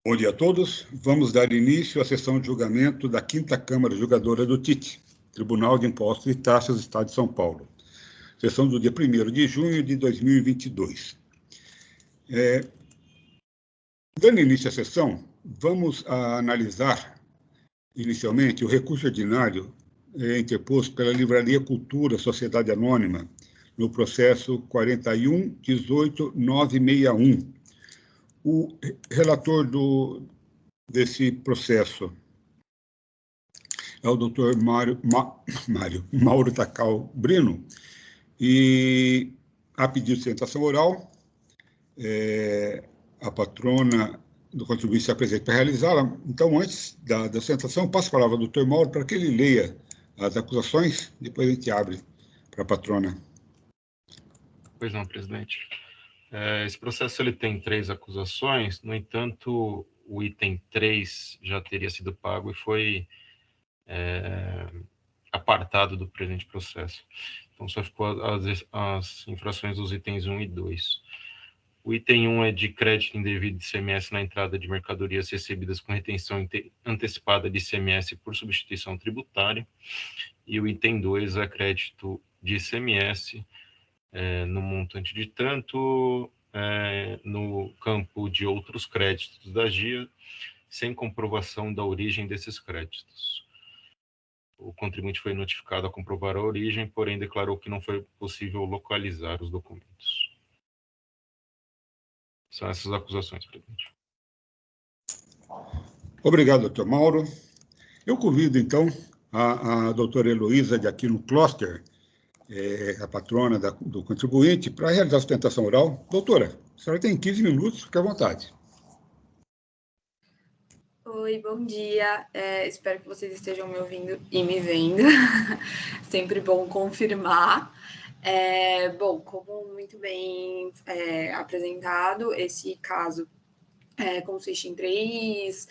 Bom dia a todos. Vamos dar início à sessão de julgamento da 5ª Câmara Julgadora do TIT, Tribunal de Impostos e Taxas do Estado de São Paulo. Sessão do dia 1º de junho de 2022. Dando início à sessão, vamos analisar, inicialmente, o recurso ordinário interposto pela Livraria Cultura Sociedade Anônima, no processo 41.18.961. O relator desse processo é o doutor Mauro Tacal Brino, e a pedido de sustentação oral, a patrona do contribuinte se apresenta para realizá-la. Então, antes da sustentação, passo a palavra ao doutor Mauro para que ele leia as acusações, depois a gente abre para a patrona. Pois não, presidente. Esse processo ele tem 3 acusações, no entanto, o item 3 já teria sido pago e foi apartado do presente processo. Então, só ficou as infrações dos itens 1 e 2. O item 1 é de crédito indevido de ICMS na entrada de mercadorias recebidas com retenção antecipada de ICMS por substituição tributária, e o item 2 é crédito de ICMS no montante de tanto no campo de outros créditos da GIA, sem comprovação da origem desses créditos. O contribuinte foi notificado a comprovar a origem, porém declarou que não foi possível localizar os documentos. São essas acusações, presidente. Obrigado, doutor Mauro. Eu convido, então, a doutora Heloísa de Aquino Kloster, a patrona do contribuinte, para realizar a sustentação oral. Doutora, a senhora tem 15 minutos, fique à vontade. Oi, bom dia. Espero que vocês estejam me ouvindo e me vendo. Sempre bom confirmar. Bom, como muito bem apresentado, esse caso consiste em 3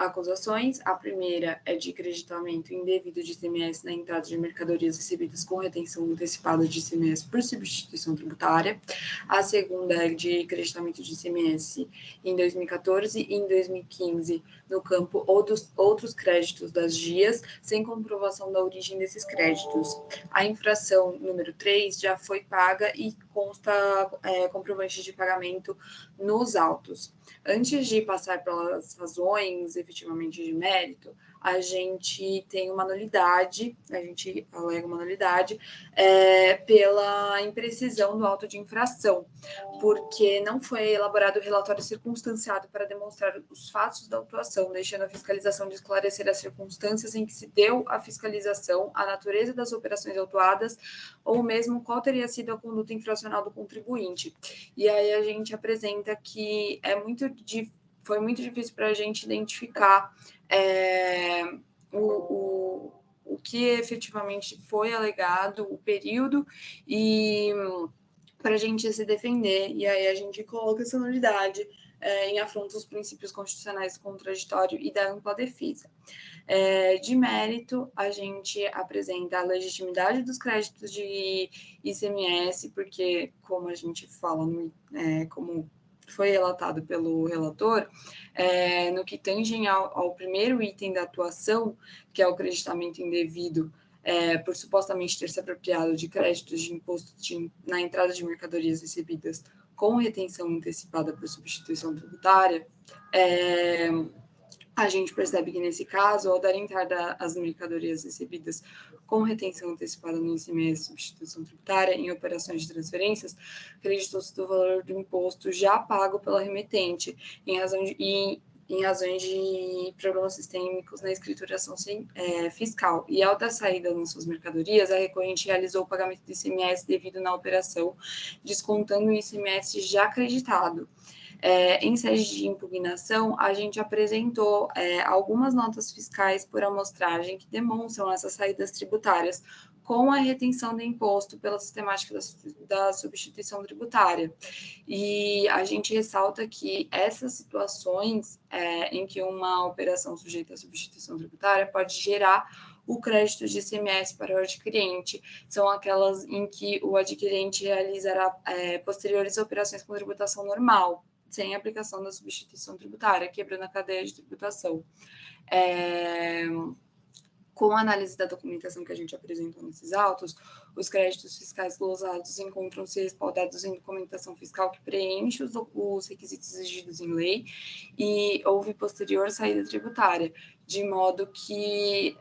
acusações. A primeira é de creditamento indevido de ICMS na entrada de mercadorias recebidas com retenção antecipada de ICMS por substituição tributária. A segunda é de creditamento de ICMS em 2014 e em 2015 no campo ou dos outros créditos das GIAs, sem comprovação da origem desses créditos. A infração número 3 já foi paga e consta comprovante de pagamento nos autos. Antes de passar pelas razões efetivamente de mérito, a gente tem uma nulidade, a gente alega uma nulidade pela imprecisão do auto de infração, porque não foi elaborado o relatório circunstanciado para demonstrar os fatos da autuação, deixando a fiscalização de esclarecer as circunstâncias em que se deu a fiscalização, a natureza das operações autuadas, ou mesmo qual teria sido a conduta infracional do contribuinte. E aí a gente apresenta que foi muito difícil para a gente identificar o que efetivamente foi alegado, o período, e para a gente se defender. E aí a gente coloca essa nulidade em afronta aos princípios constitucionais do contraditório e da ampla defesa. De mérito, a gente apresenta a legitimidade dos créditos de ICMS, porque, como a gente fala, como foi relatado pelo relator, no que tange ao primeiro item da atuação, que é o creditamento indevido, por supostamente ter se apropriado de créditos de imposto na entrada de mercadorias recebidas com retenção antecipada por substituição tributária, a gente percebe que, nesse caso, ao dar entrada às mercadorias recebidas com retenção antecipada no ICMS e substituição tributária em operações de transferências, acreditou-se do valor do imposto já pago pela remetente, em razões de problemas sistêmicos na escrituração fiscal. E, ao dar saída nas suas mercadorias, a recorrente realizou o pagamento do ICMS devido na operação, descontando o ICMS já acreditado. Em sede de impugnação, a gente apresentou algumas notas fiscais por amostragem que demonstram essas saídas tributárias com a retenção do imposto pela sistemática da substituição tributária. E a gente ressalta que essas situações em que uma operação sujeita à substituição tributária pode gerar o crédito de ICMS para o adquirente, são aquelas em que o adquirente realizará posteriores operações com tributação normal, sem aplicação da substituição tributária, quebrando a cadeia de tributação. Com a análise da documentação que a gente apresentou nesses autos, os créditos fiscais glosados encontram-se respaldados em documentação fiscal que preenche os requisitos exigidos em lei e houve posterior saída tributária, de modo que,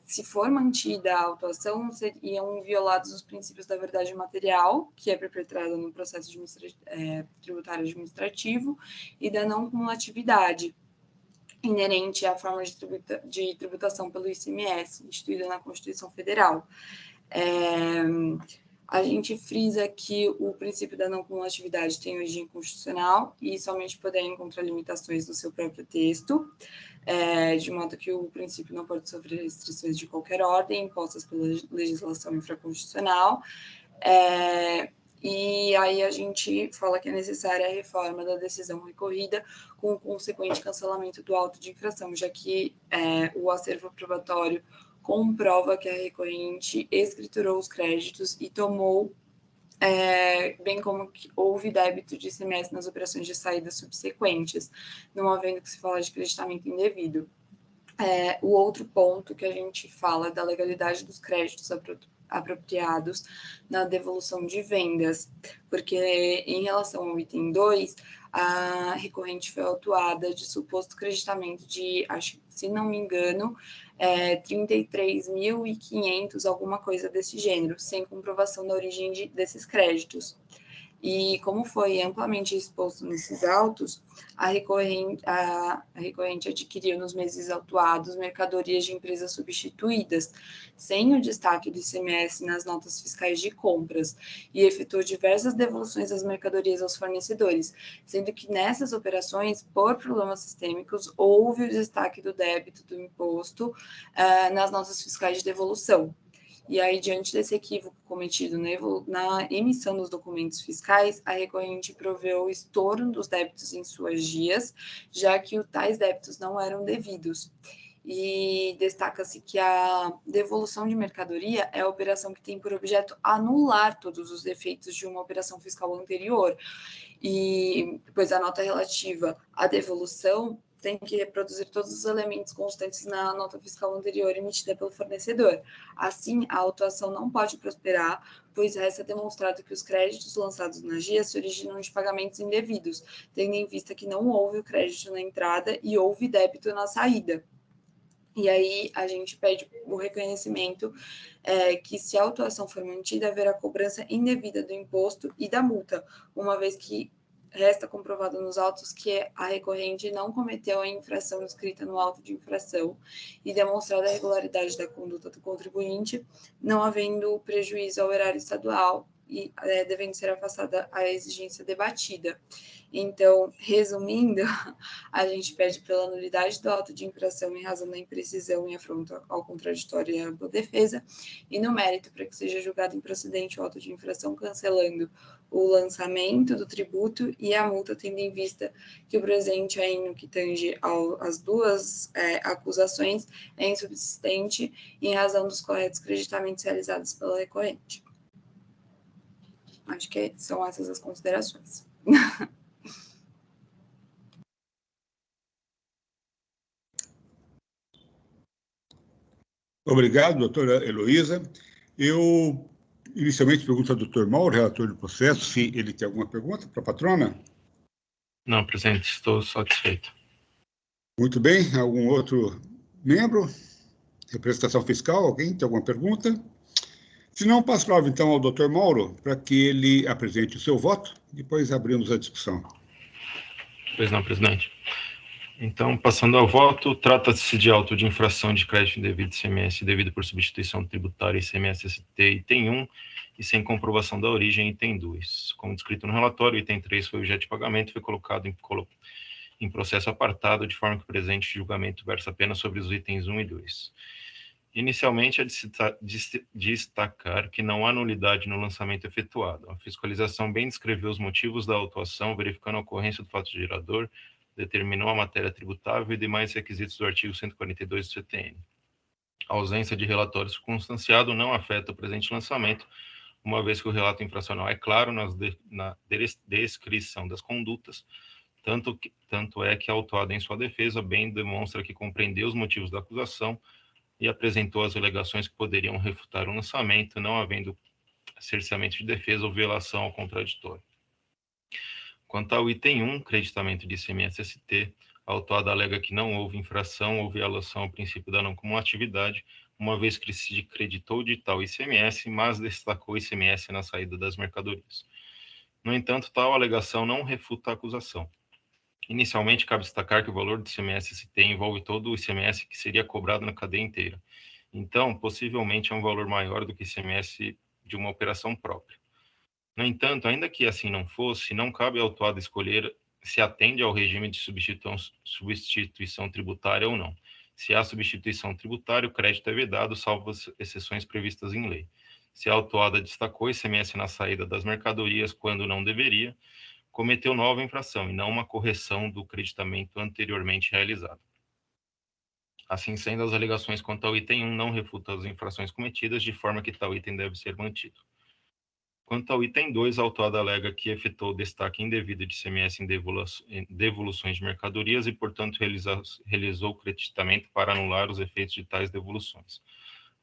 se for mantida a autuação, seriam violados os princípios da verdade material, que é perpetrada no processo tributário administrativo, e da não cumulatividade, inerente à forma de tributação pelo ICMS, instituída na Constituição Federal. A gente frisa que o princípio da não cumulatividade tem origem constitucional e somente poderá encontrar limitações no seu próprio texto, de modo que o princípio não pode sofrer restrições de qualquer ordem impostas pela legislação infraconstitucional. E aí a gente fala que é necessária a reforma da decisão recorrida com o consequente cancelamento do auto de infração, já que o acervo probatório comprova que a recorrente escriturou os créditos e tomou, bem como que houve débito de ICMS nas operações de saída subsequentes, não havendo que se falar de creditamento indevido. O outro ponto que a gente fala da legalidade dos créditos apropriados na devolução de vendas, porque em relação ao item 2, a recorrente foi autuada de suposto creditamento de, acho, se não me engano, 33.500, alguma coisa desse gênero, sem comprovação da origem desses créditos. E como foi amplamente exposto nesses autos, a recorrente adquiriu nos meses autuados mercadorias de empresas substituídas, sem o destaque do ICMS nas notas fiscais de compras, e efetuou diversas devoluções das mercadorias aos fornecedores, sendo que nessas operações, por problemas sistêmicos, houve o destaque do débito do imposto nas notas fiscais de devolução. E aí, diante desse equívoco cometido na emissão dos documentos fiscais, a recorrente proveu o estorno dos débitos em suas dias, já que tais débitos não eram devidos. E destaca-se que a devolução de mercadoria é a operação que tem por objeto anular todos os defeitos de uma operação fiscal anterior. E depois a nota relativa à devolução tem que reproduzir todos os elementos constantes na nota fiscal anterior emitida pelo fornecedor. Assim, a autuação não pode prosperar, pois resta demonstrado que os créditos lançados na GIA se originam de pagamentos indevidos, tendo em vista que não houve o crédito na entrada e houve débito na saída. E aí a gente pede o reconhecimento que, se a autuação for mantida, haverá cobrança indevida do imposto e da multa, uma vez que resta comprovado nos autos que a recorrente não cometeu a infração inscrita no auto de infração e demonstrada a regularidade da conduta do contribuinte, não havendo prejuízo ao erário estadual e devendo ser afastada a exigência debatida. Então, resumindo, a gente pede pela nulidade do auto de infração em razão da imprecisão e afronta ao contraditório e ampla defesa, e no mérito para que seja julgado improcedente o auto de infração, cancelando o lançamento do tributo e a multa, tendo em vista que o presente, aí no que tange às duas acusações, é insubsistente em razão dos corretos creditamentos realizados pela recorrente. Acho que são essas as considerações. Obrigado, doutora Heloísa. Eu inicialmente pergunto ao doutor Mauro, relator do processo, se ele tem alguma pergunta para a patrona. Não, presidente, estou satisfeito. Muito bem. Algum outro membro? Representação fiscal, alguém tem alguma pergunta? Se não, passo a palavra então ao doutor Mauro, para que ele apresente o seu voto, depois abrimos a discussão. Pois não, presidente. Então, passando ao voto, trata-se de auto de infração de crédito indevido de ICMS devido por substituição tributária ICMS-ST, item 1, e sem comprovação da origem, item 2. Como descrito no relatório, item 3 foi objeto de pagamento e foi colocado em processo apartado, de forma que o presente julgamento versa apenas sobre os itens 1 e 2. Inicialmente, é de destacar que não há nulidade no lançamento efetuado. A fiscalização bem descreveu os motivos da autuação, verificando a ocorrência do fato gerador, determinou a matéria tributável e demais requisitos do artigo 142 do CTN. A ausência de relatório circunstanciado não afeta o presente lançamento, uma vez que o relato infracional é claro na descrição das condutas, tanto é que a autuada em sua defesa bem demonstra que compreendeu os motivos da acusação e apresentou as alegações que poderiam refutar o lançamento, não havendo cerceamento de defesa ou violação ao contraditório. Quanto ao item 1, creditamento de ICMS-ST, a autuada alega que não houve infração ou violação ao princípio da não cumulatividade, uma vez que se creditou de tal ICMS, mas destacou ICMS na saída das mercadorias. No entanto, tal alegação não refuta a acusação. Inicialmente, cabe destacar que o valor do ICMS-ST envolve todo o ICMS que seria cobrado na cadeia inteira. Então, possivelmente é um valor maior do que ICMS de uma operação própria. No entanto, ainda que assim não fosse, não cabe ao autuado escolher se atende ao regime de substituição tributária ou não. Se há substituição tributária, o crédito é vedado, salvo as exceções previstas em lei. Se a autuada destacou ICMS na saída das mercadorias quando não deveria, cometeu nova infração e não uma correção do creditamento anteriormente realizado. Assim sendo, as alegações quanto ao item 1 não refutam as infrações cometidas, de forma que tal item deve ser mantido. Quanto ao item 2, a autuada alega que efetuou destaque indevido de ICMS em devoluções de mercadorias e, portanto, realizou o creditamento para anular os efeitos de tais devoluções.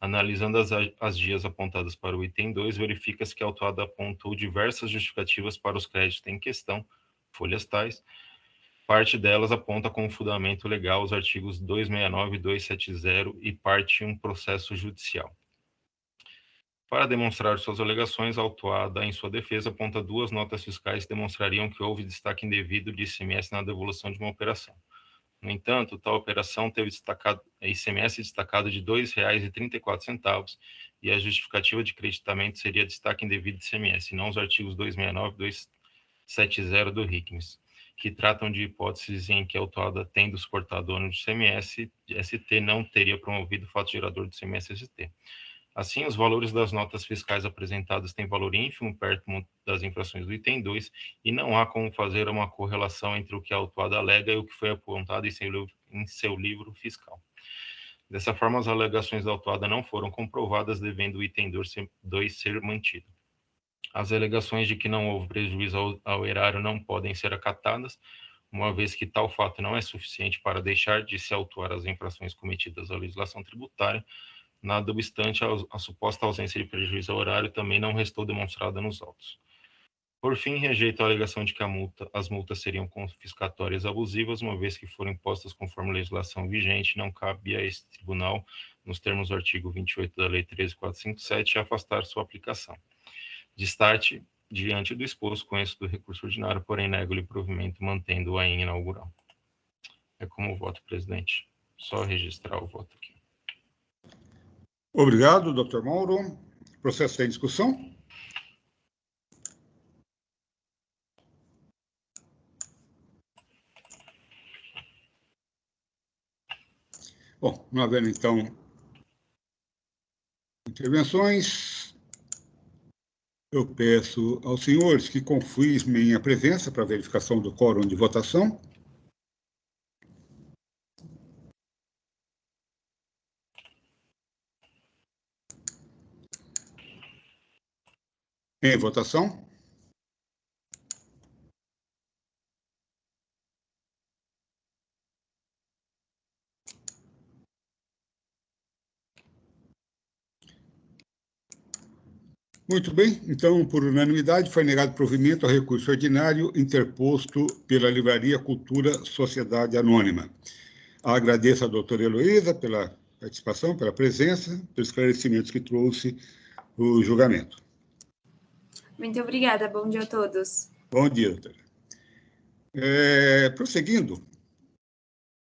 Analisando as guias apontadas para o item 2, verifica-se que a autuada apontou diversas justificativas para os créditos em questão, folhas tais. Parte delas aponta como fundamento legal os artigos 269 e 270 e parte um processo judicial. Para demonstrar suas alegações, a autuada, em sua defesa, aponta duas notas fiscais que demonstrariam que houve destaque indevido de ICMS na devolução de uma operação. No entanto, tal operação teve ICMS destacado de R$ 2,34 e a justificativa de creditamento seria destaque indevido de ICMS, não os artigos 269 e 270 do RICMES, que tratam de hipóteses em que a autuada, tendo suportado o ônus de ICMS, ST não teria promovido o fato gerador do ICMS-ST. Assim, os valores das notas fiscais apresentadas têm valor ínfimo perto das infrações do item 2 e não há como fazer uma correlação entre o que a autuada alega e o que foi apontado em seu livro fiscal. Dessa forma, as alegações da autuada não foram comprovadas, devendo o item 2 ser mantido. As alegações de que não houve prejuízo ao erário não podem ser acatadas, uma vez que tal fato não é suficiente para deixar de se autuar as infrações cometidas à legislação tributária. Nada obstante, a suposta ausência de prejuízo ao erário também não restou demonstrada nos autos. Por fim, rejeito a alegação de que as multas seriam confiscatórias e abusivas, uma vez que foram impostas conforme a legislação vigente, não cabe a este tribunal, nos termos do artigo 28 da Lei 13.457, afastar sua aplicação. Destarte, diante do exposto, conheço do recurso ordinário, porém nego-lhe provimento, mantendo-o em inaugural. É como voto, presidente. Só registrar o voto aqui. Obrigado, doutor Mauro. O processo está em discussão? Bom, não havendo, então, intervenções, eu peço aos senhores que confirmem a presença para verificação do quórum de votação. Em votação. Muito bem, então, por unanimidade, foi negado provimento ao recurso ordinário interposto pela Livraria Cultura Sociedade Anônima. Agradeço à doutora Heloísa pela participação, pela presença, pelos esclarecimentos que trouxe o julgamento. Muito obrigada, bom dia a todos. Bom dia, doutora. Prosseguindo,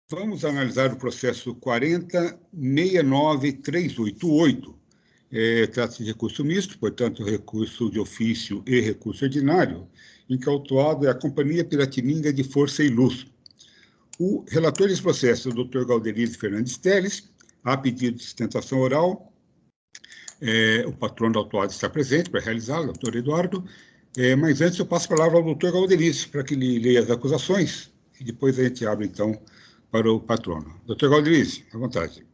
vamos analisar o processo 40.69388. Trata-se de recurso misto, portanto, recurso de ofício e recurso ordinário, em que o autuado é a Companhia Piratininga de Força e Luz. O relator desse processo é o Dr. Galderize Fernandes Teles, a pedido de sustentação oral. O patrono do autuado está presente para realizá-lo, doutor Eduardo. Mas antes eu passo a palavra ao Dr. Galderize para que ele leia as acusações e depois a gente abre, então, para o patrono. Dr. Galderize, à vontade.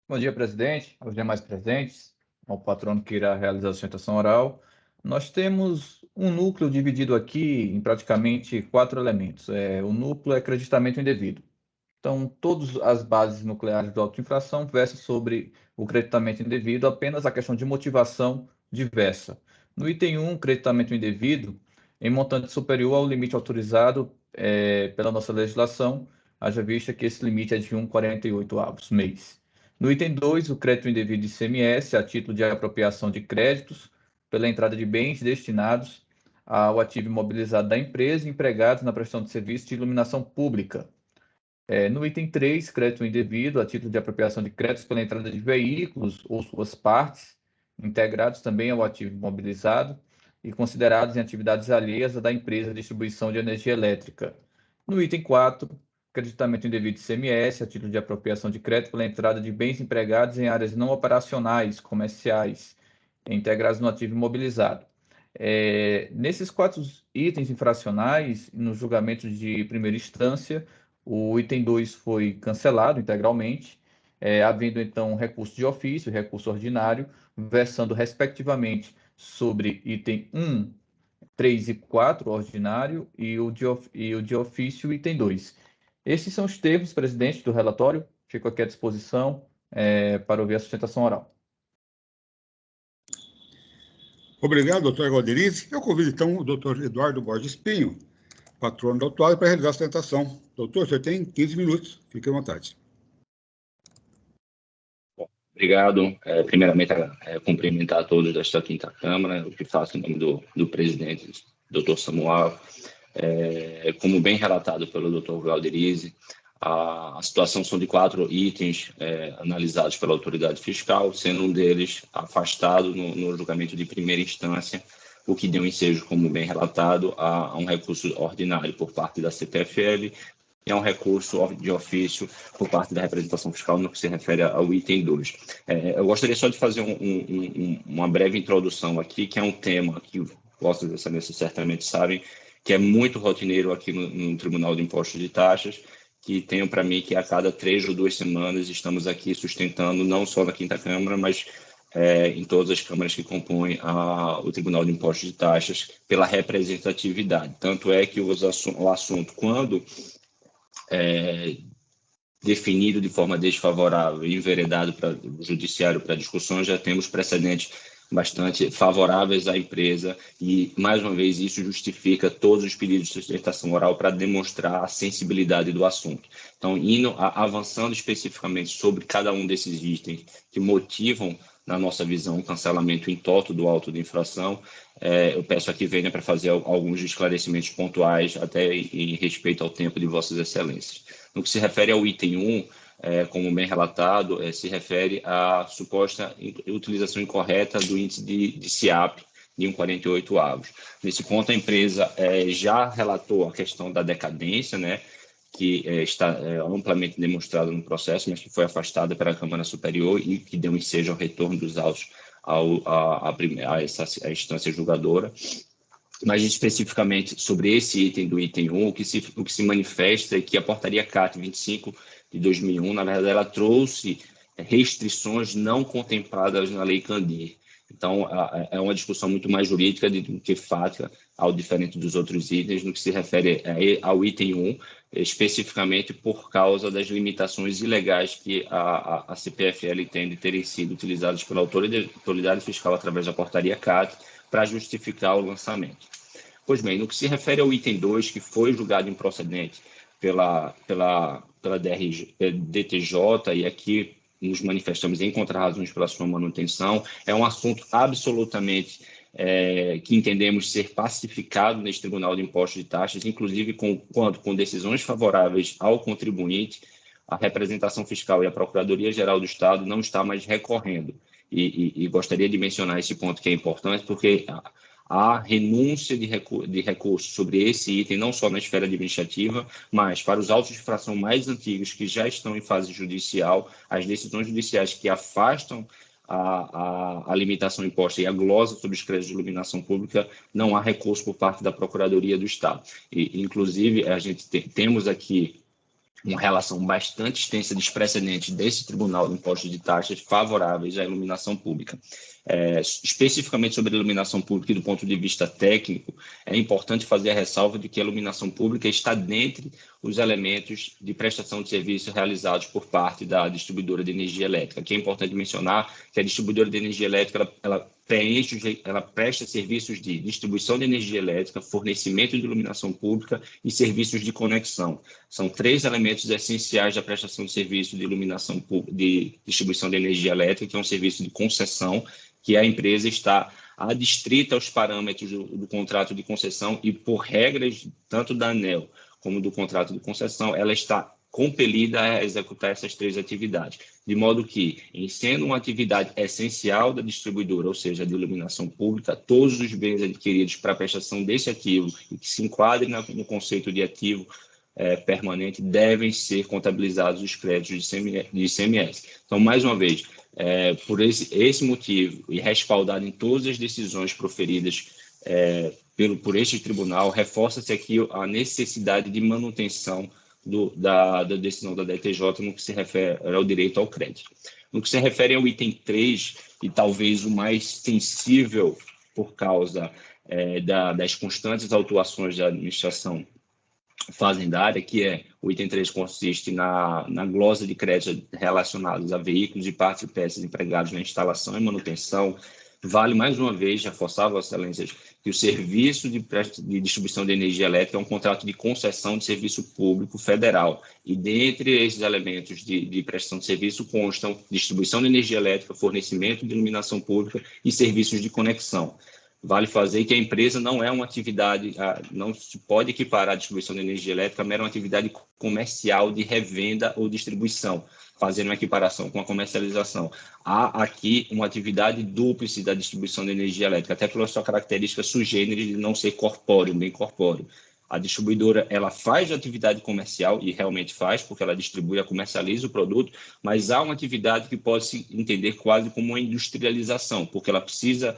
Bom dia, presidente, aos demais presentes. ao patrono que irá realizar a sustentação oral. Nós temos um núcleo dividido aqui em praticamente 4 elementos. O núcleo é creditamento indevido. Então, todas as bases nucleares do auto de infração versam sobre o creditamento indevido, apenas a questão de motivação diversa. No item 1, creditamento indevido, em montante superior ao limite autorizado pela nossa legislação, haja vista que esse limite é de 1,48 mês. No item 2, o crédito indevido de ICMS, a título de apropriação de créditos, pela entrada de bens destinados ao ativo imobilizado da empresa e empregados na prestação de serviço de iluminação pública. No item 3, crédito indevido, a título de apropriação de créditos pela entrada de veículos ou suas partes, integrados também ao ativo imobilizado e considerados em atividades alheias à da empresa de distribuição de energia elétrica. No item 4, creditamento indevido de ICMS, a título de apropriação de crédito pela entrada de bens empregados em áreas não operacionais, comerciais, integrados no ativo imobilizado. Nesses 4 itens infracionais, no julgamento de primeira instância, o item 2 foi cancelado integralmente, havendo então recurso de ofício e recurso ordinário, versando respectivamente sobre item 1, 3 e 4, ordinário, e o de ofício, item 2. Esses são os termos, presidente, do relatório. Fico aqui à disposição para ouvir a sustentação oral. Obrigado, doutor Galderize. Eu convido, então, o doutor Eduardo Borges Pinho, patrono do autuado, para realizar a sustentação. Doutor, você tem 15 minutos. Fique à vontade. Bom, obrigado. Primeiramente, cumprimentar a todos desta quinta Câmara, o que faço em nome do presidente, doutor Samuel. Como bem relatado pelo doutor Galderize, a situação são de 4 itens analisados pela autoridade fiscal, sendo um deles afastado no julgamento de primeira instância, o que deu ensejo, como bem relatado, a um recurso ordinário por parte da CPFL e a um recurso de ofício por parte da representação fiscal no que se refere ao item 2. Eu gostaria só de fazer uma breve introdução aqui, que é um tema que Vossas Excelências certamente sabem, que é muito rotineiro aqui no Tribunal de Impostos e Taxas, que tenho para mim que a cada 3 ou 2 semanas estamos aqui sustentando, não só na quinta Câmara, mas em todas as câmaras que compõem o Tribunal de Impostos e Taxas, pela representatividade. Tanto é que o assunto, quando definido de forma desfavorável e enveredado para o Judiciário para discussão, já temos precedentes bastante favoráveis à empresa e, mais uma vez, isso justifica todos os pedidos de sustentação oral para demonstrar a sensibilidade do assunto. Então, avançando especificamente sobre cada um desses itens que motivam, na nossa visão, o cancelamento em toto do auto de infração, eu peço aqui venha para fazer alguns esclarecimentos pontuais, até em respeito ao tempo de Vossas Excelências. No que se refere ao item 1, como bem relatado, se refere à suposta utilização incorreta do índice de SIAP de 1,48. Nesse ponto, a empresa já relatou a questão da decadência, né, que está amplamente demonstrada no processo, mas que foi afastada pela Câmara Superior e que deu ensejo ao retorno dos autos à instância julgadora. Mas especificamente sobre esse item do item 1, o que se manifesta é que a portaria CAT 25 de 2001, na verdade, ela trouxe restrições não contempladas na Lei Candir. Então, é uma discussão muito mais jurídica do que fática, ao diferente dos outros itens, no que se refere ao item 1, especificamente por causa das limitações ilegais que a CPFL entende de terem sido utilizadas pela autoridade fiscal através da portaria CAT para justificar o lançamento. Pois bem, no que se refere ao item 2, que foi julgado improcedente pela DTJ, e aqui nos manifestamos em contrarrazões pela sua manutenção, é um assunto absolutamente que entendemos ser pacificado neste Tribunal de Impostos e Taxas, inclusive quando com decisões favoráveis ao contribuinte, a representação fiscal e a Procuradoria-Geral do Estado não está mais recorrendo. E gostaria de mencionar esse ponto que é importante, porque a renúncia de recurso sobre esse item, não só na esfera administrativa, mas para os autos de infração mais antigos que já estão em fase judicial, as decisões judiciais que afastam a limitação imposta e a glosa sobre os créditos de iluminação pública, não há recurso por parte da Procuradoria do Estado. E, inclusive, a gente temos aqui uma relação bastante extensa dos precedentes desse Tribunal de Impostos de Taxas favoráveis à iluminação pública. Especificamente sobre a iluminação pública e do ponto de vista técnico, é importante fazer a ressalva de que a iluminação pública está dentre os elementos de prestação de serviço realizados por parte da distribuidora de energia elétrica. Aqui é importante mencionar que a distribuidora de energia elétrica ela presta serviços de distribuição de energia elétrica, fornecimento de iluminação pública e serviços de conexão. São 3 elementos essenciais da prestação de serviço de iluminação de distribuição de energia elétrica, que é um serviço de concessão, que a empresa está adstrita aos parâmetros do contrato de concessão e, por regras tanto da ANEEL como do contrato de concessão, ela está compelida a executar essas 3 atividades, de modo que, em sendo uma atividade essencial da distribuidora, ou seja, de iluminação pública, todos os bens adquiridos para a prestação desse ativo e que se enquadrem no conceito de ativo permanente devem ser contabilizados os créditos de ICMS. Então, mais uma vez, por esse motivo e respaldado em todas as decisões proferidas por este tribunal, reforça-se aqui a necessidade de manutenção da decisão da DTJ no que se refere ao direito ao crédito. No que se refere ao item 3, e talvez o mais sensível por causa das constantes autuações da administração fazendária, que o item 3 consiste na glosa de crédito relacionados a veículos e partes e peças empregados na instalação e manutenção. Vale mais uma vez reforçar, Vossas Excelências, que o serviço de distribuição de energia elétrica é um contrato de concessão de serviço público federal. E dentre esses elementos de prestação de serviço constam distribuição de energia elétrica, fornecimento de iluminação pública e serviços de conexão. Vale fazer que a empresa não é uma atividade, não se pode equiparar a distribuição de energia elétrica a mera uma atividade comercial de revenda ou distribuição, fazendo uma equiparação com a comercialização. Há aqui uma atividade dúplice da distribuição de energia elétrica, até pela sua característica sui generis de não ser corpóreo, bem corpóreo. A distribuidora, ela faz atividade comercial, e realmente faz, porque ela distribui e comercializa o produto, mas há uma atividade que pode se entender quase como uma industrialização, porque ela precisa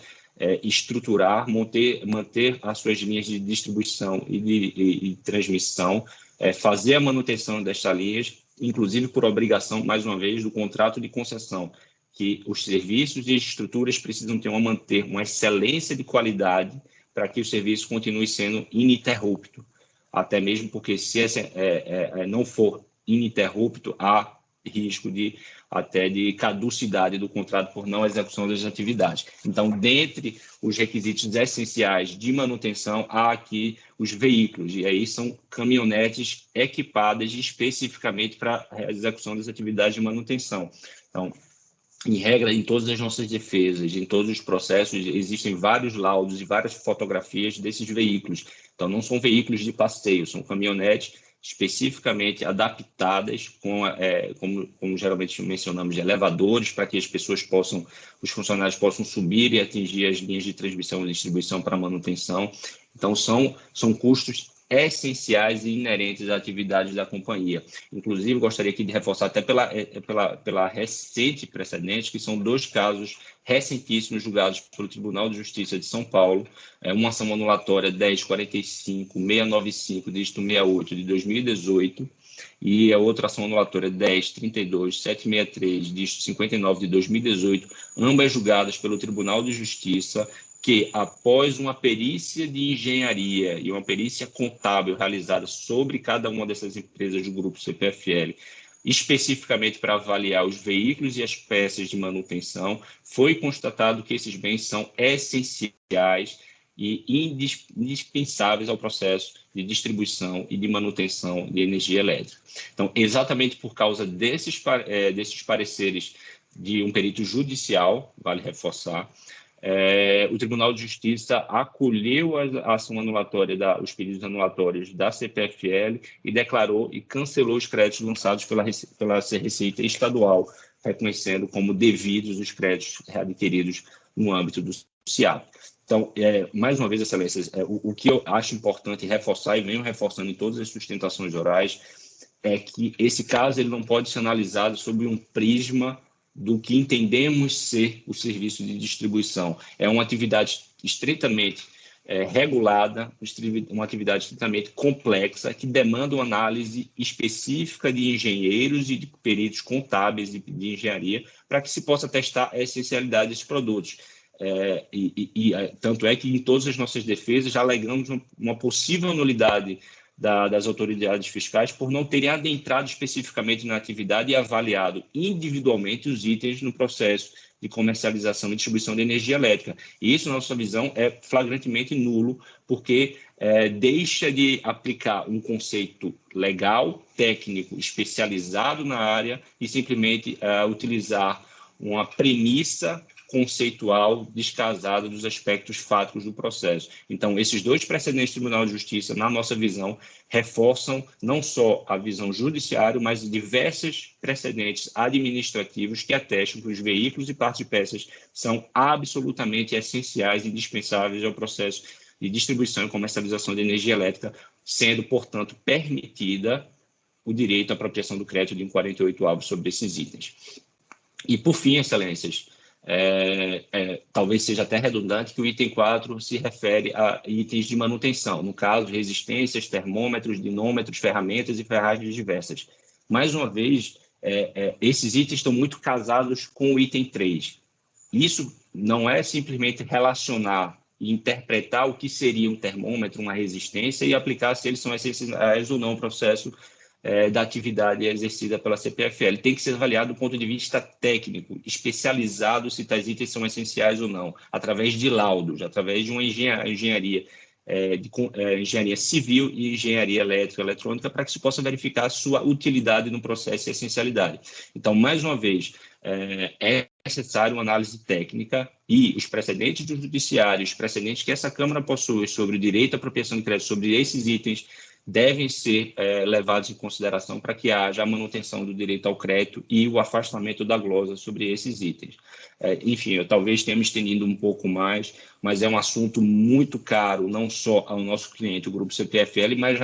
estruturar, manter as suas linhas de distribuição e de transmissão, fazer a manutenção destas linhas, inclusive por obrigação, mais uma vez, do contrato de concessão, que os serviços e estruturas precisam manter uma excelência de qualidade para que o serviço continue sendo ininterrupto, até mesmo porque se não for ininterrupto, há risco de caducidade do contrato por não execução das atividades. Então, dentre os requisitos essenciais de manutenção, há aqui os veículos, e aí são caminhonetes equipadas especificamente para a execução das atividades de manutenção. Então, em regra, em todas as nossas defesas, em todos os processos, existem vários laudos e várias fotografias desses veículos. Então, não são veículos de passeio, são caminhonetes especificamente adaptadas, como geralmente mencionamos, de elevadores, para que os funcionários possam subir e atingir as linhas de transmissão e distribuição para manutenção. Então, são custos essenciais e inerentes às atividades da companhia. Inclusive, gostaria aqui de reforçar até pela recente precedente, que são 2 casos recentíssimos julgados pelo Tribunal de Justiça de São Paulo, uma ação anulatória 10.45.695, dígito 68, de 2018, e a outra ação anulatória 10.32.763, dígito 59, de 2018, ambas julgadas pelo Tribunal de Justiça, que, após uma perícia de engenharia e uma perícia contábil realizada sobre cada uma dessas empresas do grupo CPFL, especificamente para avaliar os veículos e as peças de manutenção, foi constatado que esses bens são essenciais e indispensáveis ao processo de distribuição e de manutenção de energia elétrica. Então, exatamente por causa desses pareceres de um perito judicial, vale reforçar, o Tribunal de Justiça acolheu a ação anulatória, os pedidos anulatórios da CPFL e declarou e cancelou os créditos lançados pela Receita Estadual, reconhecendo como devidos os créditos adquiridos no âmbito do CIAP. Então, mais uma vez, Excelências, o que eu acho importante reforçar, e venho reforçando em todas as sustentações orais, é que esse caso ele não pode ser analisado sob um prisma do que entendemos ser o serviço de distribuição. É uma atividade estritamente regulada, uma atividade estritamente complexa, que demanda uma análise específica de engenheiros e de peritos contábeis de engenharia, para que se possa testar a essencialidade desses produtos. Tanto é que em todas as nossas defesas já alegamos uma possível nulidade das autoridades fiscais por não terem adentrado especificamente na atividade e avaliado individualmente os itens no processo de comercialização e distribuição de energia elétrica. E isso, na nossa visão, é flagrantemente nulo, porque deixa de aplicar um conceito legal, técnico, especializado na área e simplesmente utilizar uma premissa conceitual descasada dos aspectos fáticos do processo. Então, esses dois precedentes do Tribunal de Justiça, na nossa visão, reforçam não só a visão judiciária, mas diversos precedentes administrativos que atestam que os veículos e partes de peças são absolutamente essenciais e indispensáveis ao processo de distribuição e comercialização de energia elétrica, sendo, portanto, permitida o direito à apropriação do crédito de 48º sobre esses itens. E, por fim, excelências, talvez seja até redundante que o item 4 se refere a itens de manutenção, no caso, resistências, termômetros, dinômetros, ferramentas e ferragens diversas. Mais uma vez, esses itens estão muito casados com o item 3. Isso não é simplesmente relacionar e interpretar o que seria um termômetro, uma resistência, e aplicar se eles são essenciais ou não ao processo da atividade exercida pela CPFL. Tem que ser avaliado do ponto de vista técnico, especializado, se tais itens são essenciais ou não, através de laudos, através de uma engenharia civil e engenharia elétrica e eletrônica, para que se possa verificar a sua utilidade no processo e essencialidade. Então, mais uma vez, é necessário uma análise técnica e os precedentes do judiciário, os precedentes que essa Câmara possui sobre o direito à apropriação de crédito sobre esses itens, devem ser levados em consideração para que haja a manutenção do direito ao crédito e o afastamento da glosa sobre esses itens. Enfim, eu talvez tenha me estendido um pouco mais, mas é um assunto muito caro, não só ao nosso cliente, o Grupo CPFL, mas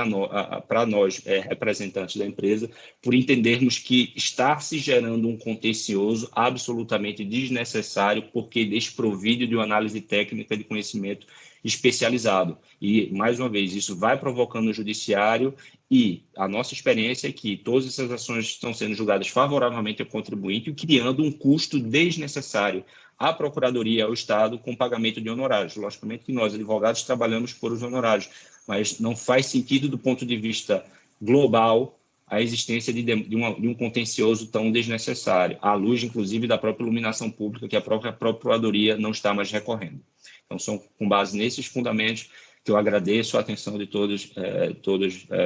para nós, representantes da empresa, por entendermos que está se gerando um contencioso absolutamente desnecessário, porque desprovido de uma análise técnica de conhecimento especializado. E, mais uma vez, isso vai provocando no judiciário, e a nossa experiência é que todas essas ações estão sendo julgadas favoravelmente ao contribuinte, criando um custo desnecessário à Procuradoria, ao Estado, com pagamento de honorários. Logicamente que nós, advogados, trabalhamos por os honorários, mas não faz sentido, do ponto de vista global, a existência de um contencioso tão desnecessário, à luz, inclusive, da própria iluminação pública, que a própria Procuradoria não está mais recorrendo. Então, são com base nesses fundamentos que eu agradeço a atenção de todas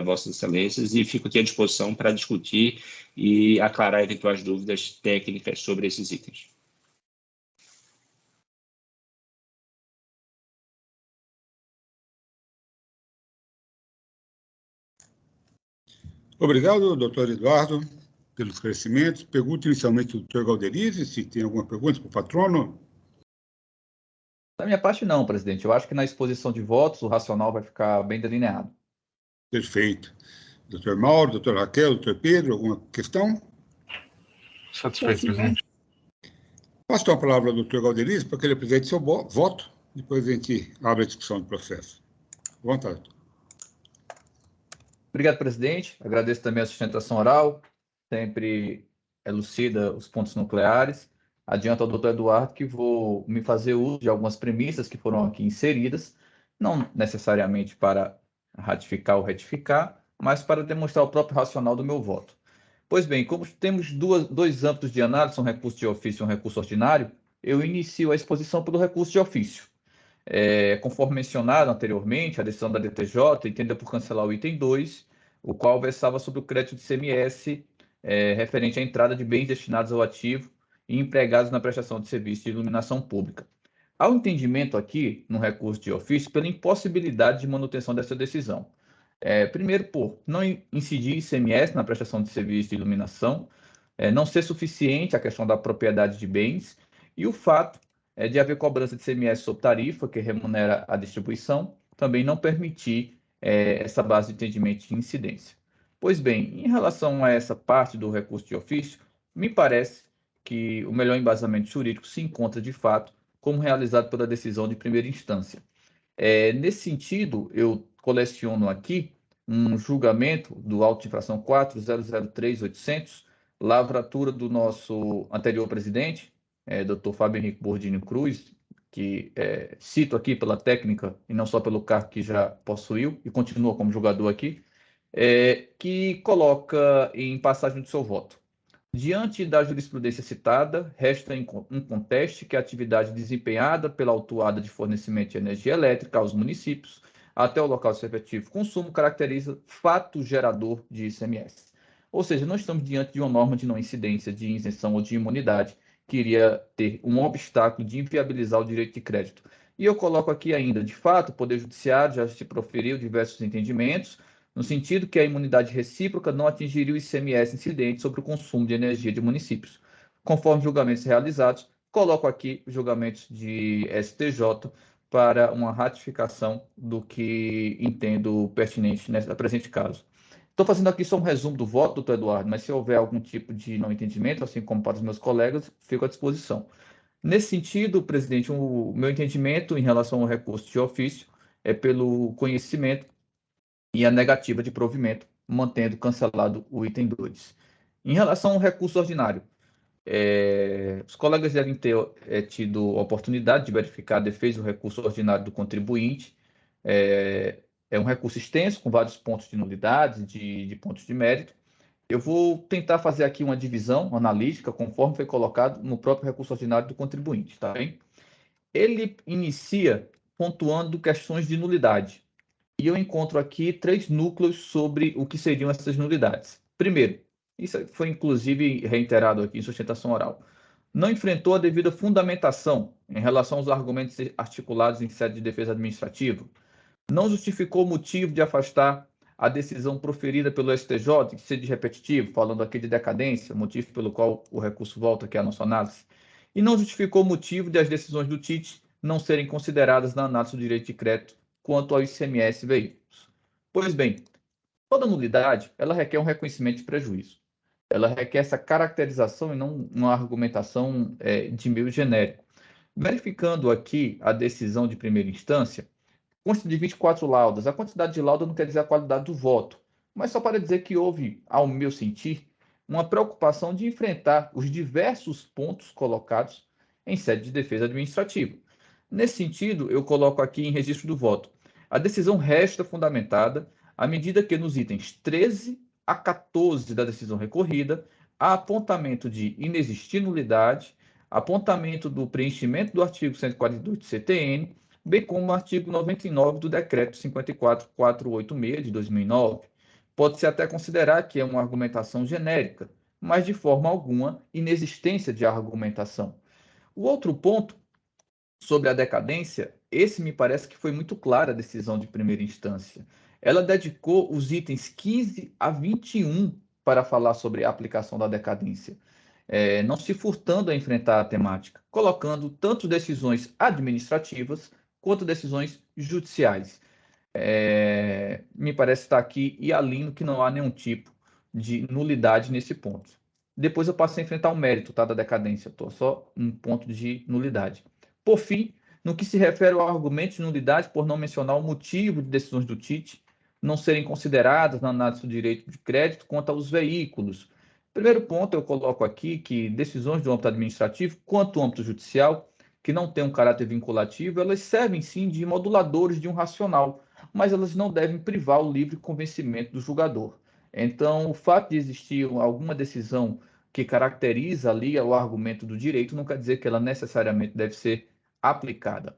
Vossas Excelências, e fico aqui à disposição para discutir e aclarar eventuais dúvidas técnicas sobre esses itens. Obrigado, doutor Eduardo, pelos esclarecimentos. Pergunto inicialmente ao doutor Galderize se tem alguma pergunta para o patrono. Da minha parte, não, presidente. Eu acho que na exposição de votos o racional vai ficar bem delineado. Perfeito. Doutor Mauro, doutor Raquel, doutor Pedro, alguma questão? Satisfeito, presidente. Passo então a palavra ao doutor Galderize para que ele apresente seu voto, depois a gente abre a discussão do processo. À vontade. Obrigado, presidente. Agradeço também a sustentação oral, sempre elucida os pontos nucleares. Adianto ao doutor Eduardo que vou me fazer uso de algumas premissas que foram aqui inseridas, não necessariamente para ratificar ou retificar, mas para demonstrar o próprio racional do meu voto. Pois bem, como temos dois âmbitos de análise, um recurso de ofício e um recurso ordinário, eu inicio a exposição pelo recurso de ofício. Conforme mencionado anteriormente, a decisão da DTJ entende por cancelar o item 2, o qual versava sobre o crédito de CMS referente à entrada de bens destinados ao ativo e empregados na prestação de serviço de iluminação pública. Há um entendimento aqui, no recurso de ofício, pela impossibilidade de manutenção dessa decisão. Primeiro, por não incidir ICMS na prestação de serviço de iluminação, não ser suficiente a questão da propriedade de bens, e o fato de haver cobrança de ICMS sobre tarifa, que remunera a distribuição, também não permitir essa base de entendimento de incidência. Pois bem, em relação a essa parte do recurso de ofício, me parece que o melhor embasamento jurídico se encontra, de fato, como realizado pela decisão de primeira instância. Nesse sentido, eu coleciono aqui um julgamento do auto de infração 4.003.800, lavratura do nosso anterior presidente, Dr. Fábio Henrique Bordini Cruz, que cito aqui pela técnica e não só pelo cargo que já possuiu e continua como julgador aqui, que coloca em passagem do seu voto. Diante da jurisprudência citada, resta inconteste que a atividade desempenhada pela autuada de fornecimento de energia elétrica aos municípios até o local de seu efetivo consumo caracteriza fato gerador de ICMS. Ou seja, não estamos diante de uma norma de não incidência, de isenção ou de imunidade que iria ter um obstáculo de inviabilizar o direito de crédito. E eu coloco aqui ainda, de fato, o Poder Judiciário já se proferiu diversos entendimentos, no sentido que a imunidade recíproca não atingiria o ICMS incidente sobre o consumo de energia de municípios. Conforme julgamentos realizados, coloco aqui julgamentos de STJ para uma ratificação do que entendo pertinente nesse presente caso. Estou fazendo aqui só um resumo do voto, doutor Eduardo, mas se houver algum tipo de não entendimento, assim como para os meus colegas, fico à disposição. Nesse sentido, presidente, o meu entendimento em relação ao recurso de ofício é pelo conhecimento e a negativa de provimento, mantendo cancelado o item 2. Em relação ao recurso ordinário, os colegas devem ter tido a oportunidade de verificar a defesa do recurso ordinário do contribuinte. É um recurso extenso, com vários pontos de nulidade, de pontos de mérito. Eu vou tentar fazer aqui uma divisão analítica, conforme foi colocado no próprio recurso ordinário do contribuinte, tá bem? Ele inicia pontuando questões de nulidade. E eu encontro aqui 3 núcleos sobre o que seriam essas nulidades. Primeiro, isso foi inclusive reiterado aqui em sustentação oral, não enfrentou a devida fundamentação em relação aos argumentos articulados em sede de defesa administrativa, não justificou o motivo de afastar a decisão proferida pelo STJ, que seja repetitivo, falando aqui de decadência, motivo pelo qual o recurso volta aqui à nossa análise, e não justificou o motivo de as decisões do TIT não serem consideradas na análise do direito de crédito quanto ao ICMS veículos. Pois bem, toda nulidade, ela requer um reconhecimento de prejuízo. Ela requer essa caracterização e não uma argumentação de meio genérico. Verificando aqui a decisão de primeira instância, consta de 24 laudas. A quantidade de lauda não quer dizer a qualidade do voto, mas só para dizer que houve, ao meu sentir, uma preocupação de enfrentar os diversos pontos colocados em sede de defesa administrativa. Nesse sentido, eu coloco aqui em registro do voto. A decisão resta fundamentada à medida que nos itens 13 a 14 da decisão recorrida há apontamento de inexistir nulidade, apontamento do preenchimento do artigo 142 do CTN, bem como o artigo 99 do Decreto 54.486 de 2009. Pode-se até considerar que é uma argumentação genérica, mas de forma alguma inexistência de argumentação. O outro ponto sobre a decadência, esse me parece que foi muito clara a decisão de primeira instância. Ela dedicou os itens 15 a 21 para falar sobre a aplicação da decadência, não se furtando a enfrentar a temática, colocando tanto decisões administrativas quanto decisões judiciais. Me parece estar aqui e alinho que não há nenhum tipo de nulidade nesse ponto. Depois eu passo a enfrentar o mérito, tá, da decadência, só um ponto de nulidade. Por fim, no que se refere ao argumento de nulidade, por não mencionar o motivo de decisões do TIT não serem consideradas na análise do direito de crédito quanto aos veículos. Primeiro ponto, eu coloco aqui que decisões do âmbito administrativo, quanto ao âmbito judicial, que não tem um caráter vinculativo, elas servem sim de moduladores de um racional, mas elas não devem privar o livre convencimento do julgador. Então, o fato de existir alguma decisão que caracteriza ali o argumento do direito não quer dizer que ela necessariamente deve ser aplicada.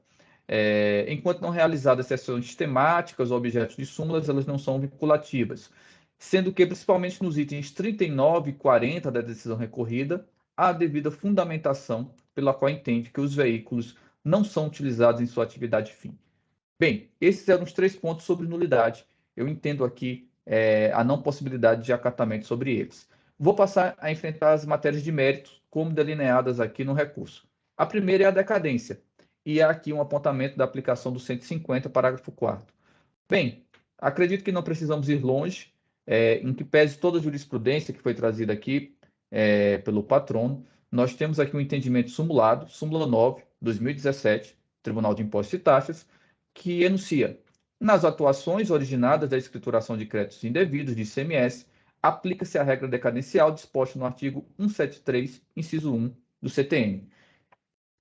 Enquanto não realizadas sessões temáticas ou objetos de súmulas, elas não são vinculativas, sendo que, principalmente nos itens 39 e 40 da decisão recorrida, há a devida fundamentação pela qual entende que os veículos não são utilizados em sua atividade fim. Bem, esses eram os 3 pontos sobre nulidade. Eu entendo aqui a não possibilidade de acatamento sobre eles. Vou passar a enfrentar as matérias de mérito, como delineadas aqui no recurso. A primeira é a decadência, e há aqui um apontamento da aplicação do 150, parágrafo 4º. Bem, acredito que não precisamos ir longe, em que pese toda a jurisprudência que foi trazida aqui pelo patrono, nós temos aqui um entendimento sumulado, súmula 9, 2017, Tribunal de Impostos e Taxas, que enuncia: nas atuações originadas da escrituração de créditos indevidos de ICMS, aplica-se a regra decadencial disposta no artigo 173, inciso 1 do CTN.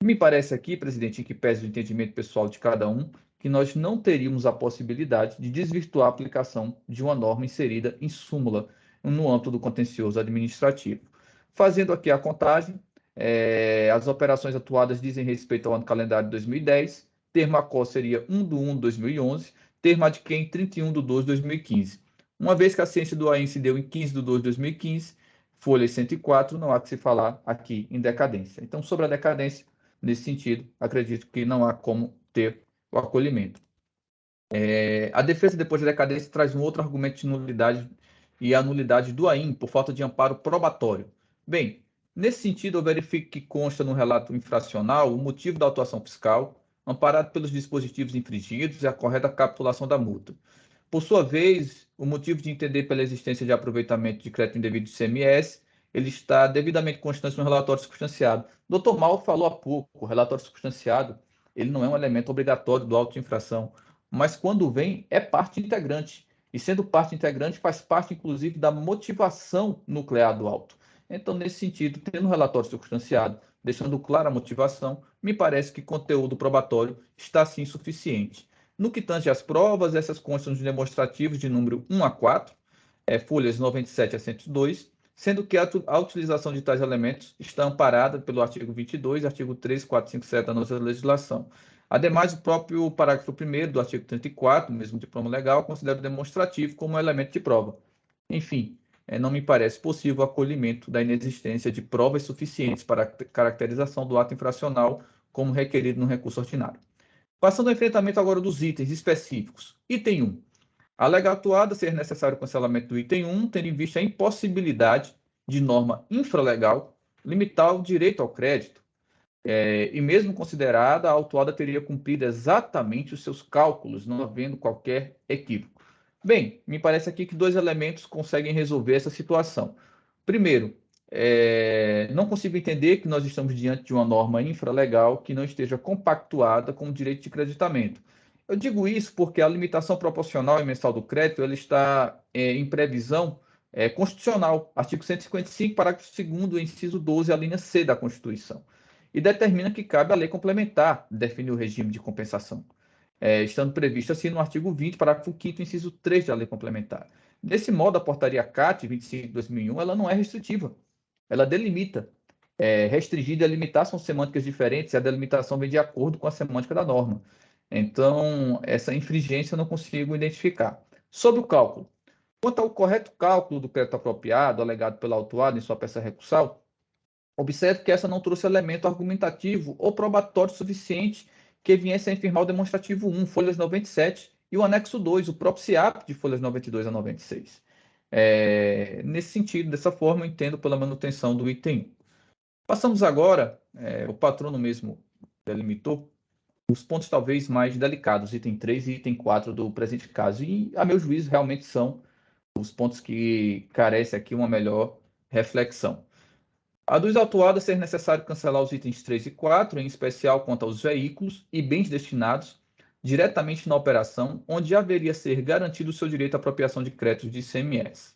Me parece aqui, presidente, em que pese o entendimento pessoal de cada um, que nós não teríamos a possibilidade de desvirtuar a aplicação de uma norma inserida em súmula no âmbito do contencioso administrativo. Fazendo aqui a contagem, as operações atuadas dizem respeito ao ano calendário de 2010, termo a qual seria 1/1 de 2011, termo adquém 31/2 de 2015. Uma vez que a ciência do AIN se deu em 15/2 de 2015, folha 104, não há que se falar aqui em decadência. Então, sobre a decadência, nesse sentido, acredito que não há como ter o acolhimento. A defesa depois da decadência traz um outro argumento de nulidade e a nulidade do AIN por falta de amparo probatório. Bem, nesse sentido, eu verifico que consta no relato infracional o motivo da autuação fiscal, amparado pelos dispositivos infringidos e a correta capitulação da multa. Por sua vez, o motivo de entender pela existência de aproveitamento de crédito indevido de ICMS, ele está devidamente constante no relatório circunstanciado. Dr. Mauro falou há pouco, o relatório circunstanciado, ele não é um elemento obrigatório do auto de infração, mas quando vem, é parte integrante. E sendo parte integrante, faz parte, inclusive, da motivação nuclear do auto. Então, nesse sentido, tendo um relatório circunstanciado, deixando clara a motivação, me parece que conteúdo probatório está, sim, suficiente. No que tange às provas, essas constam de demonstrativos de número 1 a 4, folhas 97 a 102, sendo que a utilização de tais elementos está amparada pelo artigo 22, artigo 3, 4, 5, 7 da nossa legislação. Ademais, o próprio parágrafo 1º do artigo 34, mesmo diploma legal, considera o demonstrativo como um elemento de prova. Enfim, não me parece possível o acolhimento da inexistência de provas suficientes para a caracterização do ato infracional como requerido no recurso ordinário. Passando ao enfrentamento agora dos itens específicos. Item 1. Alega atuada ser necessário o cancelamento do item 1, tendo em vista a impossibilidade de norma infralegal limitar o direito ao crédito. E mesmo considerada, a autuada teria cumprido exatamente os seus cálculos, não havendo qualquer equívoco. Bem, me parece aqui que dois elementos conseguem resolver essa situação. Primeiro, não consigo entender que nós estamos diante de uma norma infralegal que não esteja compactuada com o direito de creditamento. Eu digo isso porque a limitação proporcional e mensal do crédito ela está em previsão constitucional, artigo 155, parágrafo 2º, inciso 12, a linha C da Constituição, e determina que cabe à lei complementar definir o regime de compensação, estando previsto assim no artigo 20, parágrafo 5º, inciso 3 da lei complementar. Desse modo, a portaria CAT 25 de 2001, ela não é restritiva, ela delimita. Restringir e delimitar são semânticas diferentes e a delimitação vem de acordo com a semântica da norma. Então, essa infringência eu não consigo identificar. Sobre o cálculo. Quanto ao correto cálculo do crédito apropriado, alegado pela autuada em sua peça recursal, observe que essa não trouxe elemento argumentativo ou probatório suficiente que viesse a infirmar o demonstrativo 1, folhas 97, e o anexo 2, o próprio SIAP, de folhas 92 a 96. Nesse sentido, dessa forma, eu entendo pela manutenção do item 1. Passamos agora, o patrono mesmo delimitou, os pontos talvez mais delicados, item 3 e item 4 do presente caso. E, a meu juízo, realmente são os pontos que carecem aqui uma melhor reflexão. Aduz a autuada ser necessário cancelar os itens 3 e 4, em especial quanto aos veículos e bens destinados diretamente na operação, onde haveria ser garantido o seu direito à apropriação de créditos de ICMS.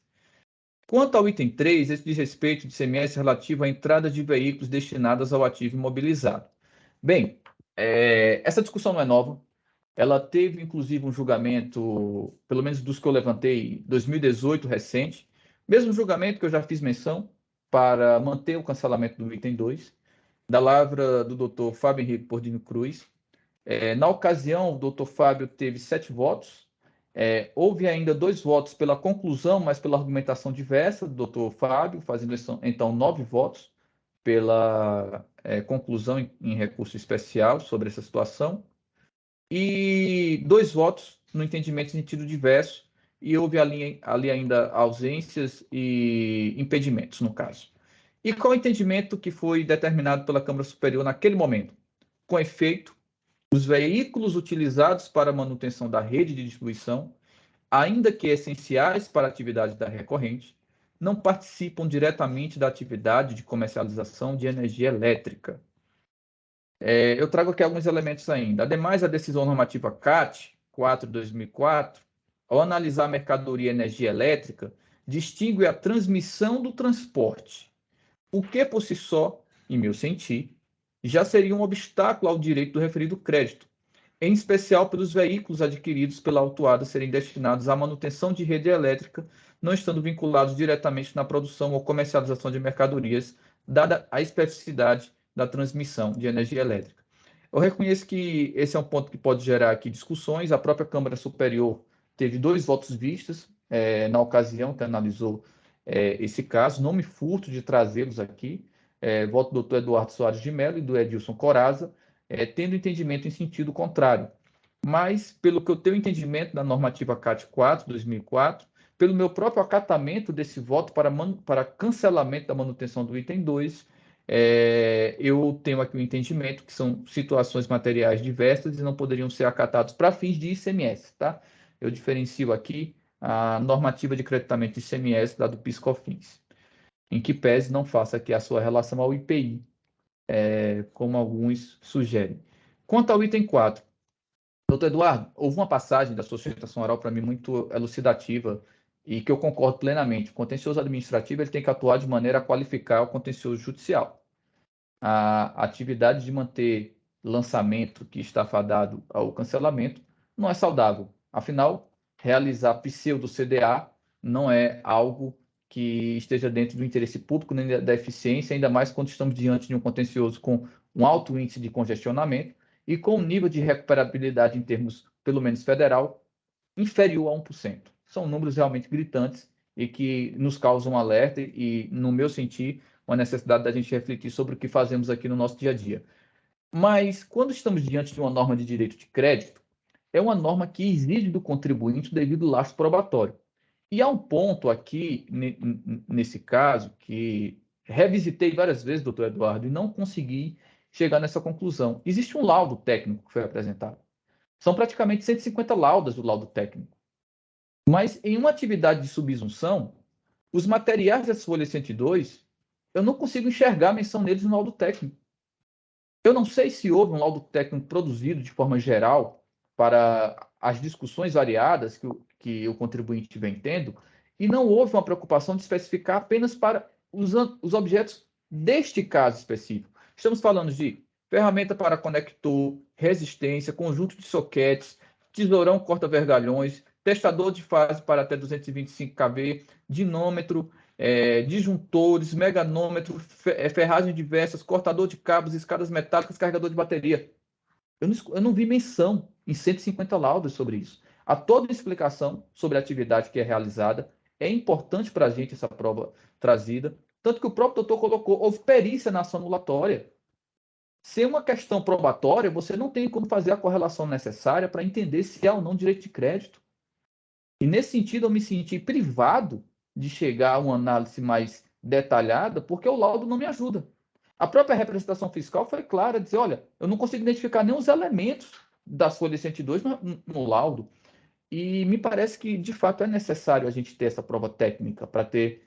Quanto ao item 3, esse diz respeito de ICMS relativo à entrada de veículos destinados ao ativo imobilizado. Bem, essa discussão não é nova, ela teve inclusive um julgamento, pelo menos dos que eu levantei, 2018 recente, mesmo julgamento que eu já fiz menção para manter o cancelamento do item 2, da lavra do Dr. Fábio Henrique Pordinho Cruz. Na ocasião, o Dr. Fábio teve 7 votos, houve ainda 2 votos pela conclusão, mas pela argumentação diversa do Dr. Fábio, fazendo então 9 votos pela conclusão em recurso especial sobre essa situação, e 2 votos no entendimento em sentido diverso, e houve ali ainda ausências e impedimentos, no caso. E qual o entendimento que foi determinado pela Câmara Superior naquele momento? Com efeito, os veículos utilizados para a manutenção da rede de distribuição, ainda que essenciais para a atividade da recorrente, não participam diretamente da atividade de comercialização de energia elétrica. Eu trago aqui alguns elementos ainda. Ademais, a decisão normativa CAT 4/2004, ao analisar a mercadoria e energia elétrica, distingue a transmissão do transporte, o que por si só, em meu sentir, já seria um obstáculo ao direito do referido crédito, em especial pelos veículos adquiridos pela autuada serem destinados à manutenção de rede elétrica, não estando vinculados diretamente na produção ou comercialização de mercadorias, dada a especificidade da transmissão de energia elétrica. Eu reconheço que esse é um ponto que pode gerar aqui discussões. A própria Câmara Superior teve 2 votos vistos na ocasião que analisou esse caso. Não me furto de trazê-los aqui. Voto do doutor Eduardo Soares de Mello e do Edilson Coraza, tendo entendimento em sentido contrário. Mas, pelo que eu tenho entendimento da normativa CAT 4/2004, pelo meu próprio acatamento desse voto para cancelamento da manutenção do item 2, eu tenho aqui o entendimento que são situações materiais diversas e não poderiam ser acatados para fins de ICMS, tá? Eu diferencio aqui a normativa de creditamento de ICMS da do PIS/COFINS, em que pese não faça aqui a sua relação ao IPI, como alguns sugerem. Quanto ao item 4, doutor Eduardo, houve uma passagem da sua sustentação oral para mim muito elucidativa e que eu concordo plenamente. O contencioso administrativo ele tem que atuar de maneira a qualificar o contencioso judicial. A atividade de manter lançamento que está fadado ao cancelamento não é saudável. Afinal, realizar pseudo-CDA não é algo que esteja dentro do interesse público nem da eficiência, ainda mais quando estamos diante de um contencioso com um alto índice de congestionamento e com um nível de recuperabilidade em termos, pelo menos federal, inferior a 1%. São números realmente gritantes e que nos causam um alerta e, no meu sentir, uma necessidade da gente refletir sobre o que fazemos aqui no nosso dia a dia. Mas, quando estamos diante de uma norma de direito de crédito, é uma norma que exige do contribuinte o devido lastro probatório. E há um ponto aqui, nesse caso, que revisitei várias vezes, doutor Eduardo, e não consegui chegar nessa conclusão. Existe um laudo técnico que foi apresentado. São praticamente 150 laudas do laudo técnico. Mas, em uma atividade de subsunção, os materiais das folhas 102, eu não consigo enxergar a menção neles no laudo técnico. Eu não sei se houve um laudo técnico produzido de forma geral para as discussões variadas que o contribuinte vem tendo, e não houve uma preocupação de especificar apenas para os objetos deste caso específico. Estamos falando de ferramenta para conector, resistência, conjunto de soquetes, tesourão corta-vergalhões, testador de fase para até 225 kV, dinômetro, disjuntores, meganômetro, ferragens diversas, cortador de cabos, escadas metálicas, carregador de bateria. Eu não vi menção em 150 laudas sobre isso. Há toda explicação sobre a atividade que é realizada. É importante para a gente essa prova trazida. Tanto que o próprio doutor colocou, houve perícia na ação anulatória. Se é uma questão probatória, você não tem como fazer a correlação necessária para entender se há ou não direito de crédito. E nesse sentido, eu me senti privado de chegar a uma análise mais detalhada, porque o laudo não me ajuda. A própria representação fiscal foi clara, dizer, olha, eu não consigo identificar nem os elementos das folhas 102 no laudo. E me parece que, de fato, é necessário a gente ter essa prova técnica para ter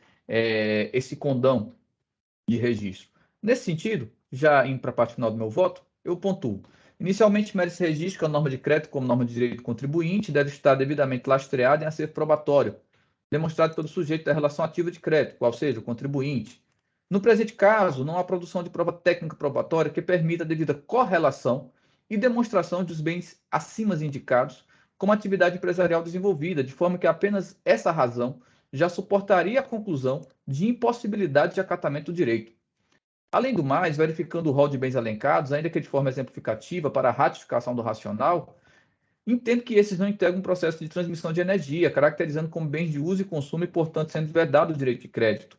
esse condão de registro. Nesse sentido, já indo para a parte final do meu voto, eu pontuo. Inicialmente, merece registro que a norma de crédito, como norma de direito do contribuinte, deve estar devidamente lastreada em acervo probatório, demonstrado pelo sujeito da relação ativa de crédito, qual seja, o contribuinte. No presente caso, não há produção de prova técnica probatória que permita a devida correlação e demonstração dos bens acima indicados como atividade empresarial desenvolvida, de forma que apenas essa razão já suportaria a conclusão de impossibilidade de acatamento do direito. Além do mais, verificando o rol de bens elencados, ainda que de forma exemplificativa para a ratificação do racional, entendo que esses não integram um processo de transmissão de energia, caracterizando como bens de uso e consumo e, portanto, sendo vedado o direito de crédito.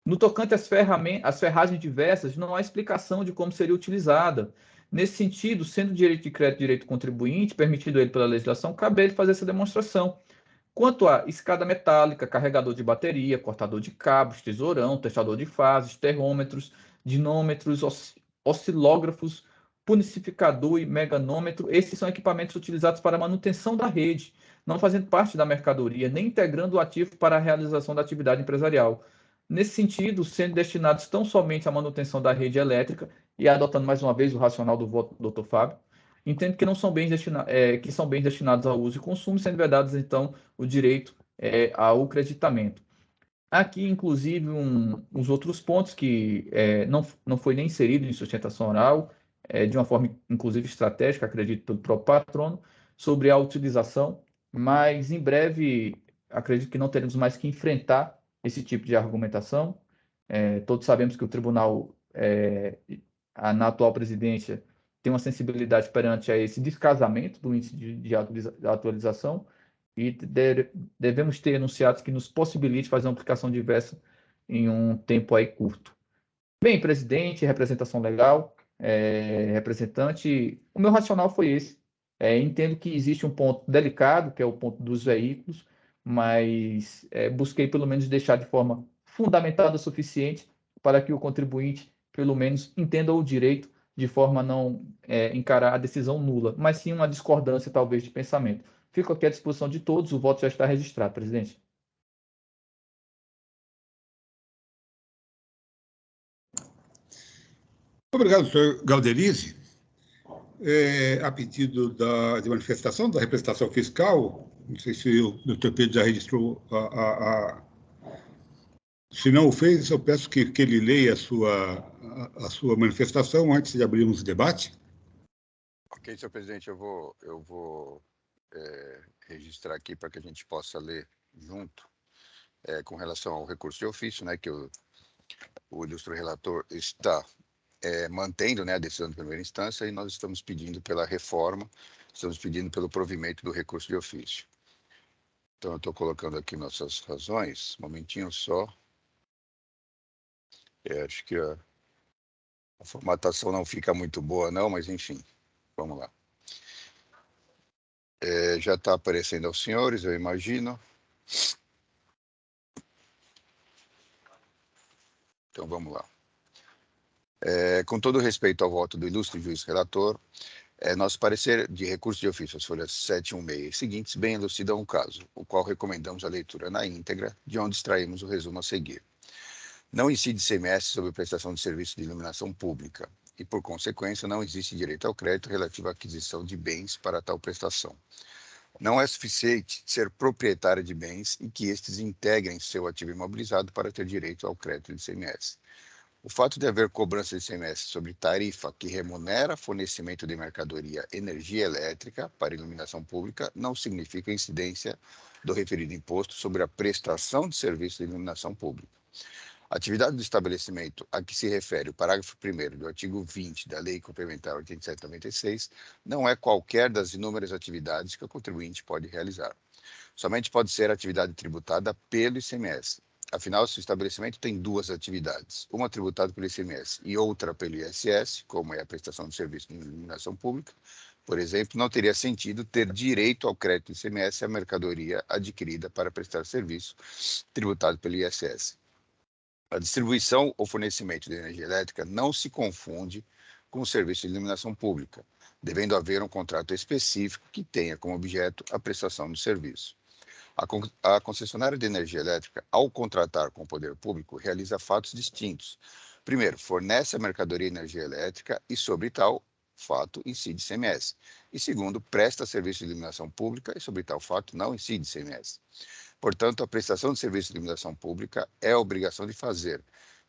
No tocante às ferragens diversas, não há explicação de como seria utilizada. Nesse sentido, sendo direito de crédito direito contribuinte, permitido ele pela legislação, cabe a ele fazer essa demonstração. Quanto à escada metálica, carregador de bateria, cortador de cabos, tesourão, testador de fases, termômetros, dinômetros, oscilógrafos, punificador e meganômetro, esses são equipamentos utilizados para a manutenção da rede, não fazendo parte da mercadoria, nem integrando o ativo para a realização da atividade empresarial. nesse sentido, sendo destinados tão somente à manutenção da rede elétrica e adotando mais uma vez o racional do voto do Dr. Fábio, entendo que não são bens que são bens destinados ao uso e consumo, sendo vedados, então, o direito ao creditamento. Aqui, inclusive, uns outros pontos que não foi nem inserido em sustentação oral, de uma forma, inclusive, estratégica, acredito, pelo próprio patrono, sobre a utilização, mas, em breve, acredito que não teremos mais que enfrentar esse tipo de argumentação. Todos sabemos que o tribunal, na atual presidência, tem uma sensibilidade perante a esse descasamento do índice de atualização, e devemos ter enunciados que nos possibilite fazer uma aplicação diversa em um tempo aí curto. Bem, presidente, representação legal, representante, o meu racional foi esse. Entendo que existe um ponto delicado, que é o ponto dos veículos, mas busquei pelo menos deixar de forma fundamentada o suficiente para que o contribuinte, pelo menos, entenda o direito de forma a não encarar a decisão nula, mas sim uma discordância, talvez, de pensamento. Fico aqui à disposição de todos, o voto já está registrado, presidente. Obrigado, senhor Galderize. A pedido de manifestação da representação fiscal, não sei se o doutor Pedro já registrou se não o fez, eu peço que ele leia a sua manifestação antes de abrirmos o debate. Ok, senhor presidente, eu vou registrar aqui para que a gente possa ler junto, com relação ao recurso de ofício, né, que o ilustre relator está mantendo, né, a decisão de primeira instância, e nós estamos pedindo pela reforma, estamos pedindo pelo provimento do recurso de ofício. Então, eu estou colocando aqui nossas razões, um momentinho só. Acho que a formatação não fica muito boa, não, mas enfim, vamos lá. Já está aparecendo aos senhores, eu imagino. Então, vamos lá. Com todo respeito ao voto do ilustre juiz relator, nosso parecer de recurso de ofício, as folhas 716 e seguintes, bem elucidam o caso, o qual recomendamos a leitura na íntegra, de onde extraímos o resumo a seguir. Não incide ICMS sobre prestação de serviço de iluminação pública e, por consequência, não existe direito ao crédito relativo à aquisição de bens para tal prestação. Não é suficiente ser proprietário de bens e que estes integrem seu ativo imobilizado para ter direito ao crédito de ICMS. O fato de haver cobrança de ICMS sobre tarifa que remunera fornecimento de mercadoria energia elétrica para iluminação pública não significa incidência do referido imposto sobre a prestação de serviço de iluminação pública. A atividade do estabelecimento a que se refere o parágrafo 1º do artigo 20 da Lei Complementar 87/96 não é qualquer das inúmeras atividades que o contribuinte pode realizar. Somente pode ser atividade tributada pelo ICMS. Afinal, se o estabelecimento tem duas atividades, uma tributada pelo ICMS e outra pelo ISS, como é a prestação de serviço de iluminação pública, por exemplo, não teria sentido ter direito ao crédito do ICMS à mercadoria adquirida para prestar serviço tributado pelo ISS. A distribuição ou fornecimento de energia elétrica não se confunde com o serviço de iluminação pública, devendo haver um contrato específico que tenha como objeto a prestação do serviço. A concessionária de energia elétrica, ao contratar com o poder público, realiza fatos distintos. Primeiro, fornece a mercadoria energia elétrica e, sobre tal fato, incide ICMS. E segundo, presta serviço de iluminação pública e, sobre tal fato, não incide ICMS. Portanto, a prestação de serviço de iluminação pública é a obrigação de fazer,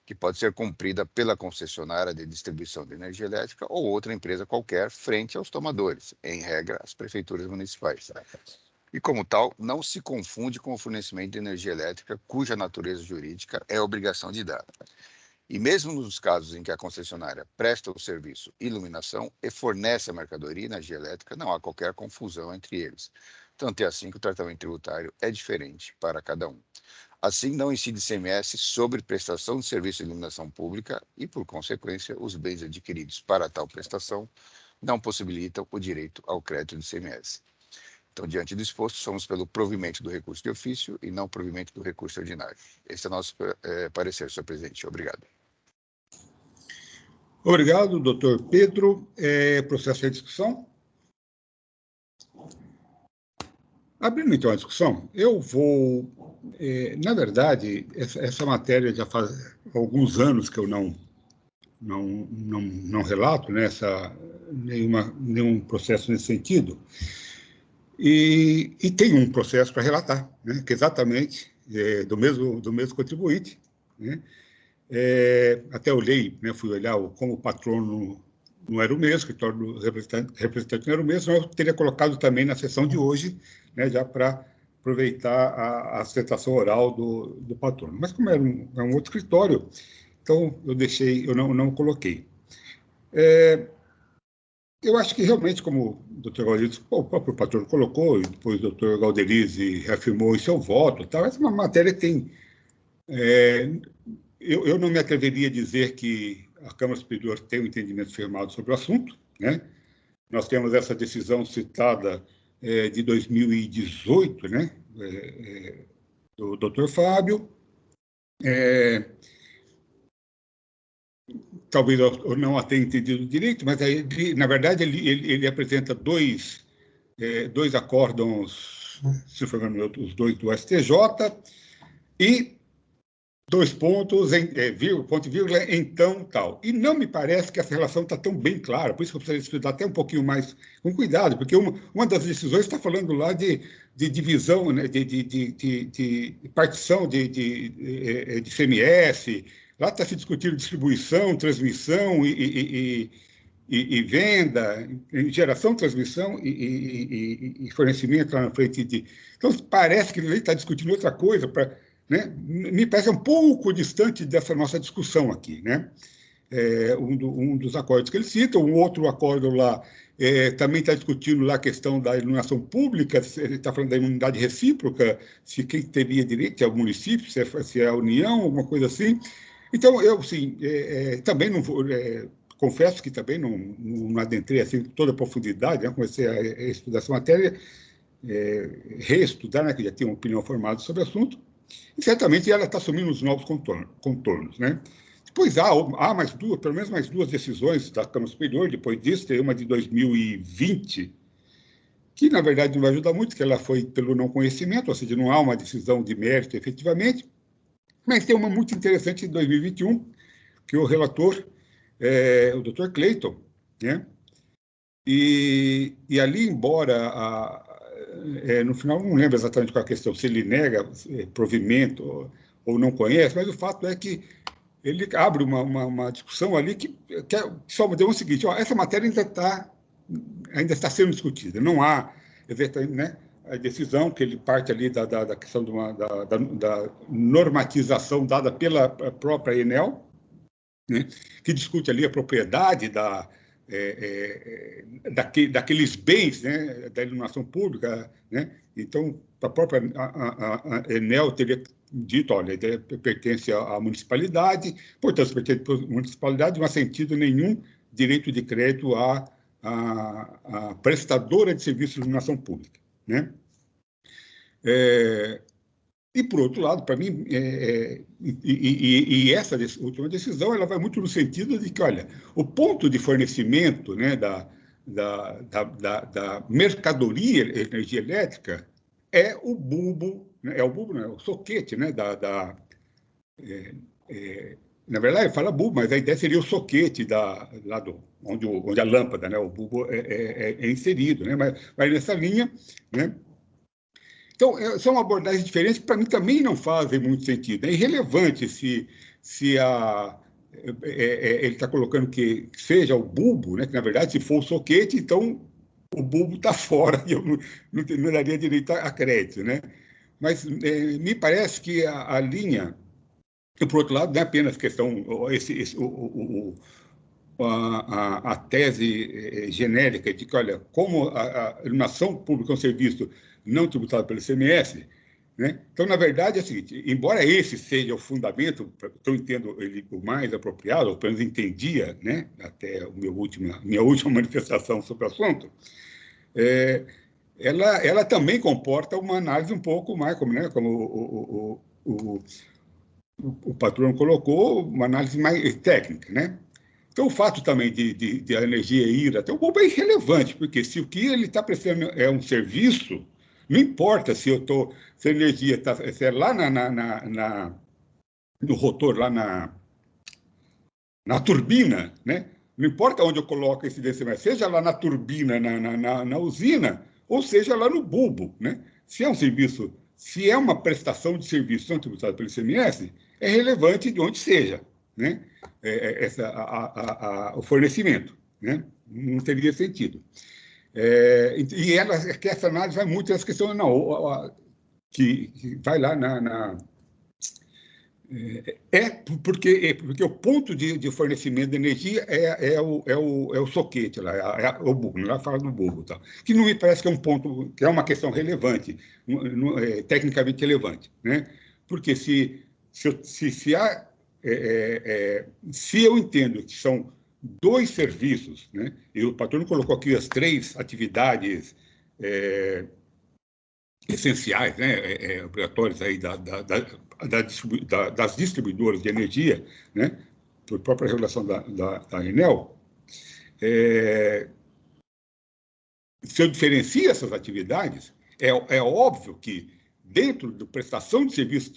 que pode ser cumprida pela concessionária de distribuição de energia elétrica ou outra empresa qualquer frente aos tomadores, em regra, as prefeituras municipais. E, como tal, não se confunde com o fornecimento de energia elétrica, cuja natureza jurídica é a obrigação de dar. E mesmo nos casos em que a concessionária presta o serviço iluminação e fornece a mercadoria e energia elétrica, não há qualquer confusão entre eles. Tanto é assim que o tratamento tributário é diferente para cada um. Assim, não incide ICMS sobre prestação de serviço de iluminação pública e, por consequência, os bens adquiridos para tal prestação não possibilitam o direito ao crédito de ICMS. Então, diante do exposto, somos pelo provimento do recurso de ofício e não provimento do recurso ordinário. Esse é o nosso parecer, senhor presidente. Obrigado. Obrigado, doutor Pedro. Processo de discussão. Abrindo, então, a discussão, eu vou na verdade, essa matéria já faz alguns anos que eu não relato, né, nenhum processo nesse sentido. E tem um processo para relatar, né, que é exatamente do mesmo contribuinte, né? Até olhei, né, fui olhar como o patrono não era o mesmo, o escritório do representante não era o mesmo, eu teria colocado também na sessão de hoje, né, já para aproveitar a sustentação oral do patrono. Mas como era um outro escritório, então eu não coloquei. Eu acho que realmente, como o doutor Galderize, o próprio patrono colocou, e depois o doutor Galderize reafirmou em seu voto, tal, essa é uma matéria que tem... Eu não me atreveria a dizer que a Câmara Superior tem um entendimento firmado sobre o assunto, né? Nós temos essa decisão citada de 2018, né? Do doutor Fábio. Talvez eu não a tenha entendido direito, mas na verdade ele apresenta dois acórdãos, se for os dois do STJ, e 2 pontos, ponto e vírgula, então, tal. E não me parece que essa relação está tão bem clara, por isso que eu precisaria estudar até um pouquinho mais com cuidado, porque uma das decisões está falando lá de divisão, né, de partição de CMS, lá está se discutindo distribuição, transmissão e venda, geração, transmissão e fornecimento lá na frente. Então, parece que ele está discutindo outra coisa, né? Me parece um pouco distante dessa nossa discussão aqui, né? Um dos acordos que ele cita, um outro acordo lá também está discutindo lá a questão da iluminação pública, ele está falando da imunidade recíproca, se quem teria direito é o município, se é a União, alguma coisa assim. Então, eu, sim, também não vou... confesso que também não adentrei assim toda a profundidade, né? Comecei a estudar essa matéria, reestudar, né? Que já tinha uma opinião formada sobre o assunto. E certamente ela está assumindo os novos contornos, né? Depois há mais duas, pelo menos mais duas decisões da Câmara Superior, depois disso, tem uma de 2020, que na verdade não vai ajudar muito, que ela foi pelo não conhecimento, ou seja, não há uma decisão de mérito efetivamente, mas tem uma muito interessante de 2021, que o relator o Dr. Clayton, né? E ali, embora no final, não lembro exatamente qual a questão, se ele nega provimento ou não conhece, mas o fato é que ele abre uma discussão ali que só deu o seguinte: essa matéria ainda está sendo discutida, não há, né, a decisão que ele parte ali da questão da normatização dada pela própria Enel, né, que discute ali a propriedade daqueles bens, né, da iluminação pública, né? Então, a própria Enel teria dito, olha, pertence à municipalidade, portanto, pertence à municipalidade, não há sentido nenhum direito de crédito à prestadora de serviços de iluminação pública, né? E, por outro lado, para mim, essa última decisão ela vai muito no sentido de que, olha, o ponto de fornecimento, né, da mercadoria de energia elétrica é o bulbo, né, o soquete, né, na verdade, fala bulbo, mas a ideia seria o soquete onde a lâmpada, né, o bulbo é inserido, né, mas vai nessa linha, né? Então, são abordagens diferentes que, para mim, também não fazem muito sentido. É irrelevante se ele está colocando que seja o bulbo, né? Que, na verdade, se for o soquete, então o bulbo está fora e eu não daria direito a crédito, né? Mas me parece que a linha, e, por outro lado, não é apenas questão, a tese genérica de que, olha, como a iluminação pública é um serviço não tributado pelo ICMS, né? Então, na verdade, é o seguinte: embora esse seja o fundamento, eu entendo ele o mais apropriado, ou pelo menos entendia, né, até a minha última manifestação sobre o assunto, ela também comporta uma análise um pouco mais, como o patrão colocou, uma análise mais técnica, né? Então, o fato também de a energia ir até o bulbo é irrelevante, porque se o que ele está prestando é um serviço, Não importa se a energia se é lá no rotor, lá na turbina, né? Não importa onde eu coloco esse DCMS, seja lá na turbina, na usina, ou seja lá no bulbo, né? Se é um serviço, se é uma prestação de serviço não tributada pelo ICMS, é relevante de onde seja, né? O fornecimento, né? Não teria sentido. E essa análise vai muito nessa questão, que vai lá porque o ponto de fornecimento de energia é o soquete, lá, o bulbo, lá fala do bulbo, tá? Que não me parece que é um ponto, que é uma questão relevante, tecnicamente relevante, né? Porque se eu entendo que são 2 serviços, né? E o patrão colocou aqui as 3 atividades essenciais, né? Obrigatórias aí das distribuidoras de energia, né? Por própria regulação da ANEEL. Se eu diferencio essas atividades, é óbvio que dentro da prestação de serviço,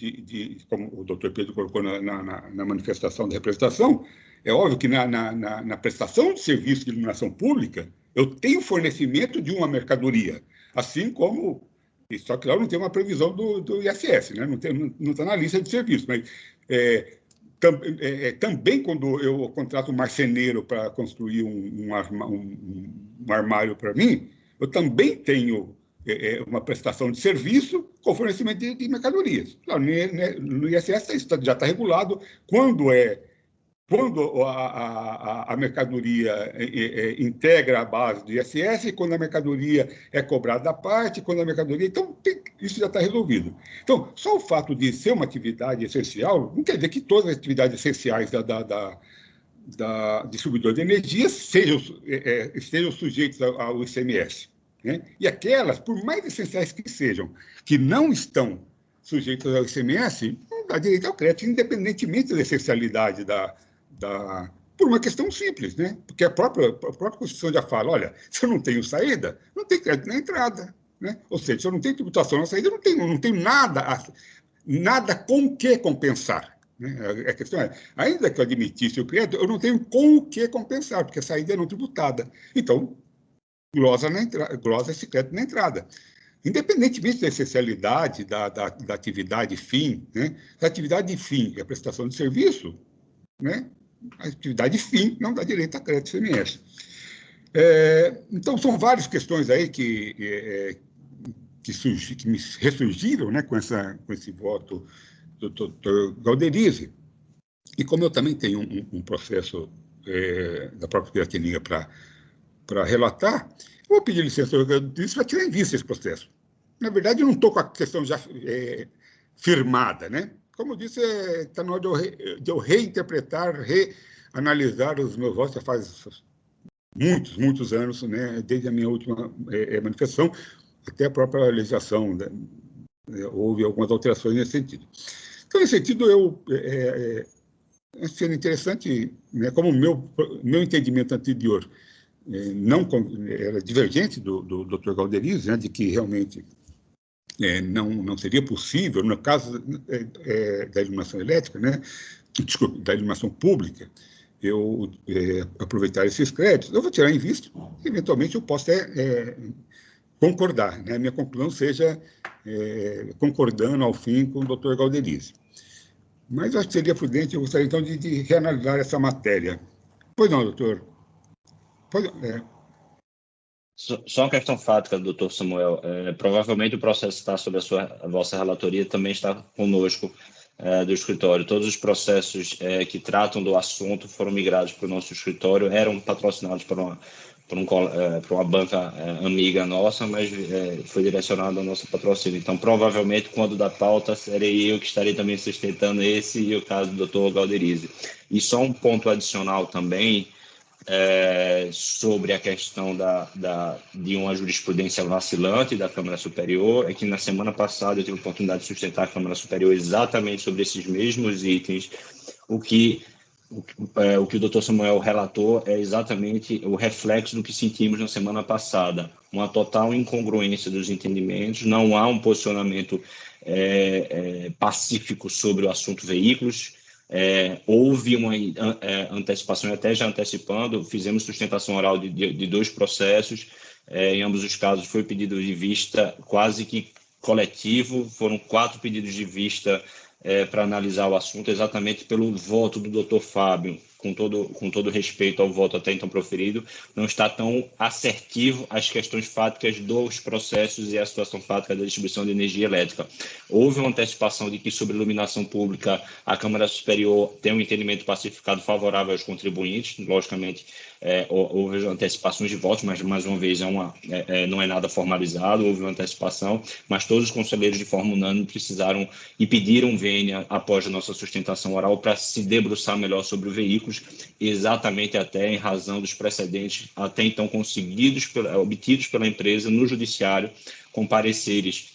como o doutor Pedro colocou na manifestação de representação, é óbvio que na prestação de serviço de iluminação pública, eu tenho fornecimento de uma mercadoria, assim como, só que lá não tem uma previsão do ISS, né? Não está na lista de serviços, mas também quando eu contrato um marceneiro para construir um armário para mim, eu também tenho uma prestação de serviço com fornecimento de mercadorias. Claro, no ISS isso já está regulado quando a mercadoria integra a base do ISS, quando a mercadoria é cobrada à parte, quando a mercadoria... Então, isso já está resolvido. Então, só o fato de ser uma atividade essencial não quer dizer que todas as atividades essenciais da distribuidora de energia estejam sujeitas ao ICMS. Né? E aquelas, por mais essenciais que sejam, que não estão sujeitas ao ICMS, não dá direito ao crédito, independentemente da essencialidade por uma questão simples, né? Porque a própria Constituição já fala, olha, se eu não tenho saída, não tem crédito na entrada, né? Ou seja, se eu não tenho tributação na saída, eu não tenho nada com o que compensar. Né? A questão é, ainda que eu admitisse o crédito, eu não tenho com o que compensar, porque a saída é não tributada. Então, glosa esse crédito na entrada. Independentemente da essencialidade da atividade fim, né? A atividade fim é a prestação de serviço, né? A atividade fim não dá direito a crédito ICMS. Então, são várias questões aí que me ressurgiram, né, com esse voto do doutor Galderize. E como eu também tenho um processo da própria Piratininga para relatar, eu vou pedir licença ao Galderize para tirar em vista esse processo. Na verdade, eu não estou com a questão já firmada, né? Como eu disse, está na hora de eu reinterpretar, reanalisar os meus votos, já faz muitos anos, né, desde a minha última manifestação, até a própria legislação, né, houve algumas alterações nesse sentido. Então, nesse sentido, sendo interessante, né, como o meu entendimento anterior não era divergente do Dr. Galderize, né, de que realmente não seria possível, no caso da iluminação elétrica, né, desculpe, da iluminação pública, eu aproveitar esses créditos, eu vou tirar em vista, e eventualmente eu posso concordar, né, a minha conclusão seja concordando ao fim com o Dr. Galderize. Mas eu acho que seria prudente, eu gostaria então de reanalisar essa matéria. Pois não, doutor? Só uma questão fática, doutor Samuel. Provavelmente o processo está sob a vossa relatoria, também está conosco do escritório. Todos os processos que tratam do assunto foram migrados para o nosso escritório, eram patrocinados por uma banca amiga nossa, mas foi direcionado ao nosso patrocínio. Então, provavelmente, quando da pauta, serei eu que estarei também sustentando esse e o caso do doutor Galderize. E só um ponto adicional também, sobre a questão de uma jurisprudência vacilante da Câmara Superior, é que na semana passada eu tive a oportunidade de sustentar a Câmara Superior exatamente sobre esses mesmos itens, o que o que o doutor Samuel relatou é exatamente o reflexo do que sentimos na semana passada. Uma total incongruência dos entendimentos, não há um posicionamento pacífico sobre o assunto veículos. Houve uma antecipação, até já antecipando, fizemos sustentação oral de 2 processos, em ambos os casos foi pedido de vista quase que coletivo, foram 4 pedidos de vista para analisar o assunto, exatamente pelo voto do doutor Fábio, com todo respeito ao voto até então proferido, não está tão assertivo às questões fáticas dos processos e a situação fática da distribuição de energia elétrica. Houve uma antecipação de que, sobre iluminação pública, a Câmara Superior tem um entendimento pacificado favorável aos contribuintes, logicamente, houve antecipações de votos, mas, mais uma vez, não é nada formalizado, houve uma antecipação, mas todos os conselheiros, de forma unânime, precisaram e pediram vênia após a nossa sustentação oral para se debruçar melhor sobre o veículo, exatamente até em razão dos precedentes até então obtidos pela empresa no judiciário, com pareceres,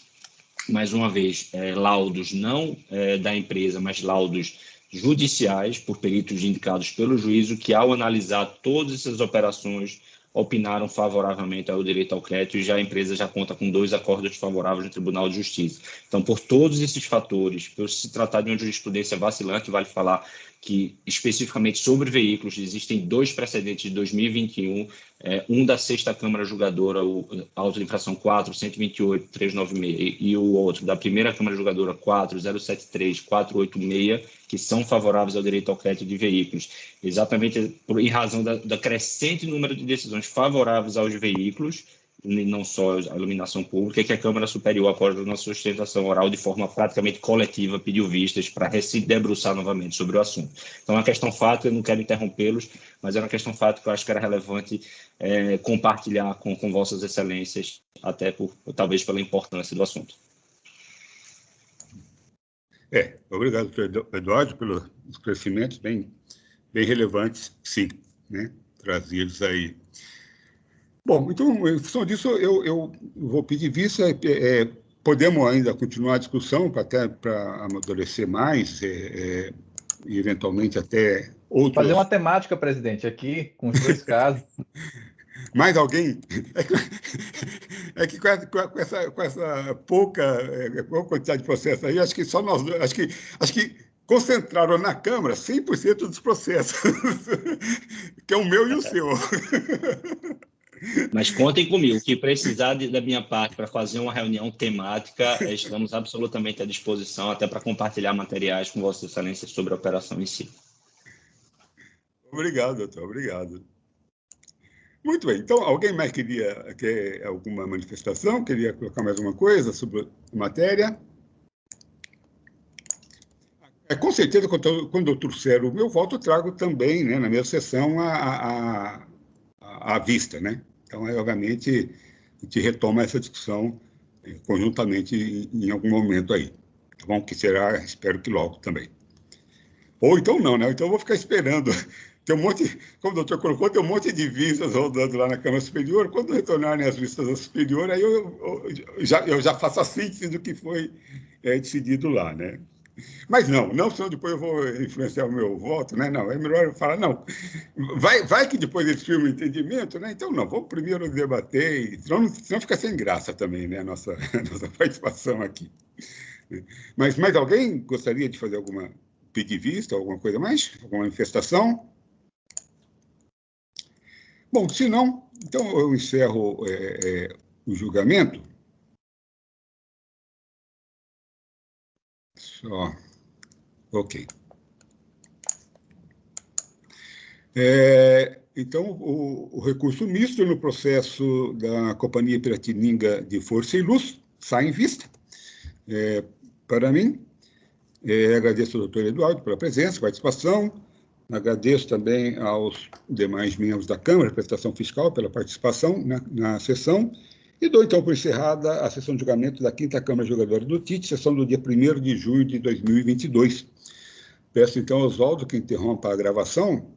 mais uma vez, laudos não da empresa, mas laudos judiciais, por peritos indicados pelo juízo, que ao analisar todas essas operações, opinaram favoravelmente ao direito ao crédito, e a empresa já conta com 2 acordos favoráveis no Tribunal de Justiça. Então, por todos esses fatores, por se tratar de uma jurisprudência vacilante, vale falar que, especificamente sobre veículos, existem 2 precedentes de 2021, um da 6ª Câmara Julgadora, o auto de infração 4.128.396, e o outro da 1ª Câmara Julgadora 4.073.486, que são favoráveis ao direito ao crédito de veículos, exatamente em razão da crescente número de decisões favoráveis aos veículos, não só a iluminação pública, que a Câmara Superior, após a nossa sustentação oral, de forma praticamente coletiva, pediu vistas para se debruçar novamente sobre o assunto. Então, é uma questão fática, eu não quero interrompê-los, mas é uma questão fática que eu acho que era relevante compartilhar com Vossas Excelências, até talvez pela importância do assunto. Obrigado, doutor Eduardo, pelos esclarecimentos bem relevantes, sim, né, trazidos aí. Bom, então, em função disso, eu vou pedir vista, podemos ainda continuar a discussão, até para amadurecer mais, e eventualmente até outros... Fazer uma temática, presidente, aqui, com os 2 casos. Mais alguém? É que com essa pouca quantidade de processos aí, acho que só nós dois, acho que concentraram na Câmara 100% dos processos, que é o meu e o seu. Mas contem comigo, que precisar da minha parte para fazer uma reunião temática, estamos absolutamente à disposição, até para compartilhar materiais com Vossa Excelência sobre a operação em si. Obrigado, doutor, obrigado. Muito bem, então, alguém mais quer alguma manifestação? Queria colocar mais uma coisa sobre a matéria? Com certeza, quando eu trouxer o meu voto, eu trago também, né, na minha sessão, a vista, né? Então, obviamente, a gente retoma essa discussão conjuntamente em algum momento aí, tá bom? Que será, espero que logo também. Ou então não, né? Então eu vou ficar esperando. Tem um monte, como o doutor colocou, tem um monte de vistas rodando lá na Câmara Superior. Quando retornarem as vistas da Superior, aí eu já faço a síntese do que foi decidido lá, né? Mas não, senão depois eu vou influenciar o meu voto, né? Não, é melhor eu falar, não, vai que depois eles firmam o entendimento, né? Então, não, vamos primeiro debater, senão fica sem graça também, né? A nossa participação aqui. Mas mais alguém gostaria de fazer alguma pedir vista, alguma coisa mais? Alguma manifestação? Bom, se não, então eu encerro o julgamento. Só. Ok. Então, o recurso misto no processo da Companhia Piratininga de Força e Luz sai em vista. Para mim, agradeço ao doutor Eduardo pela presença, participação. Agradeço também aos demais membros da Câmara, representação fiscal, pela participação na sessão. E dou, então, por encerrada a sessão de julgamento da 5ª Câmara Julgadora do TIT, sessão do dia 1º de junho de 2022. Peço, então, ao Oswaldo que interrompa a gravação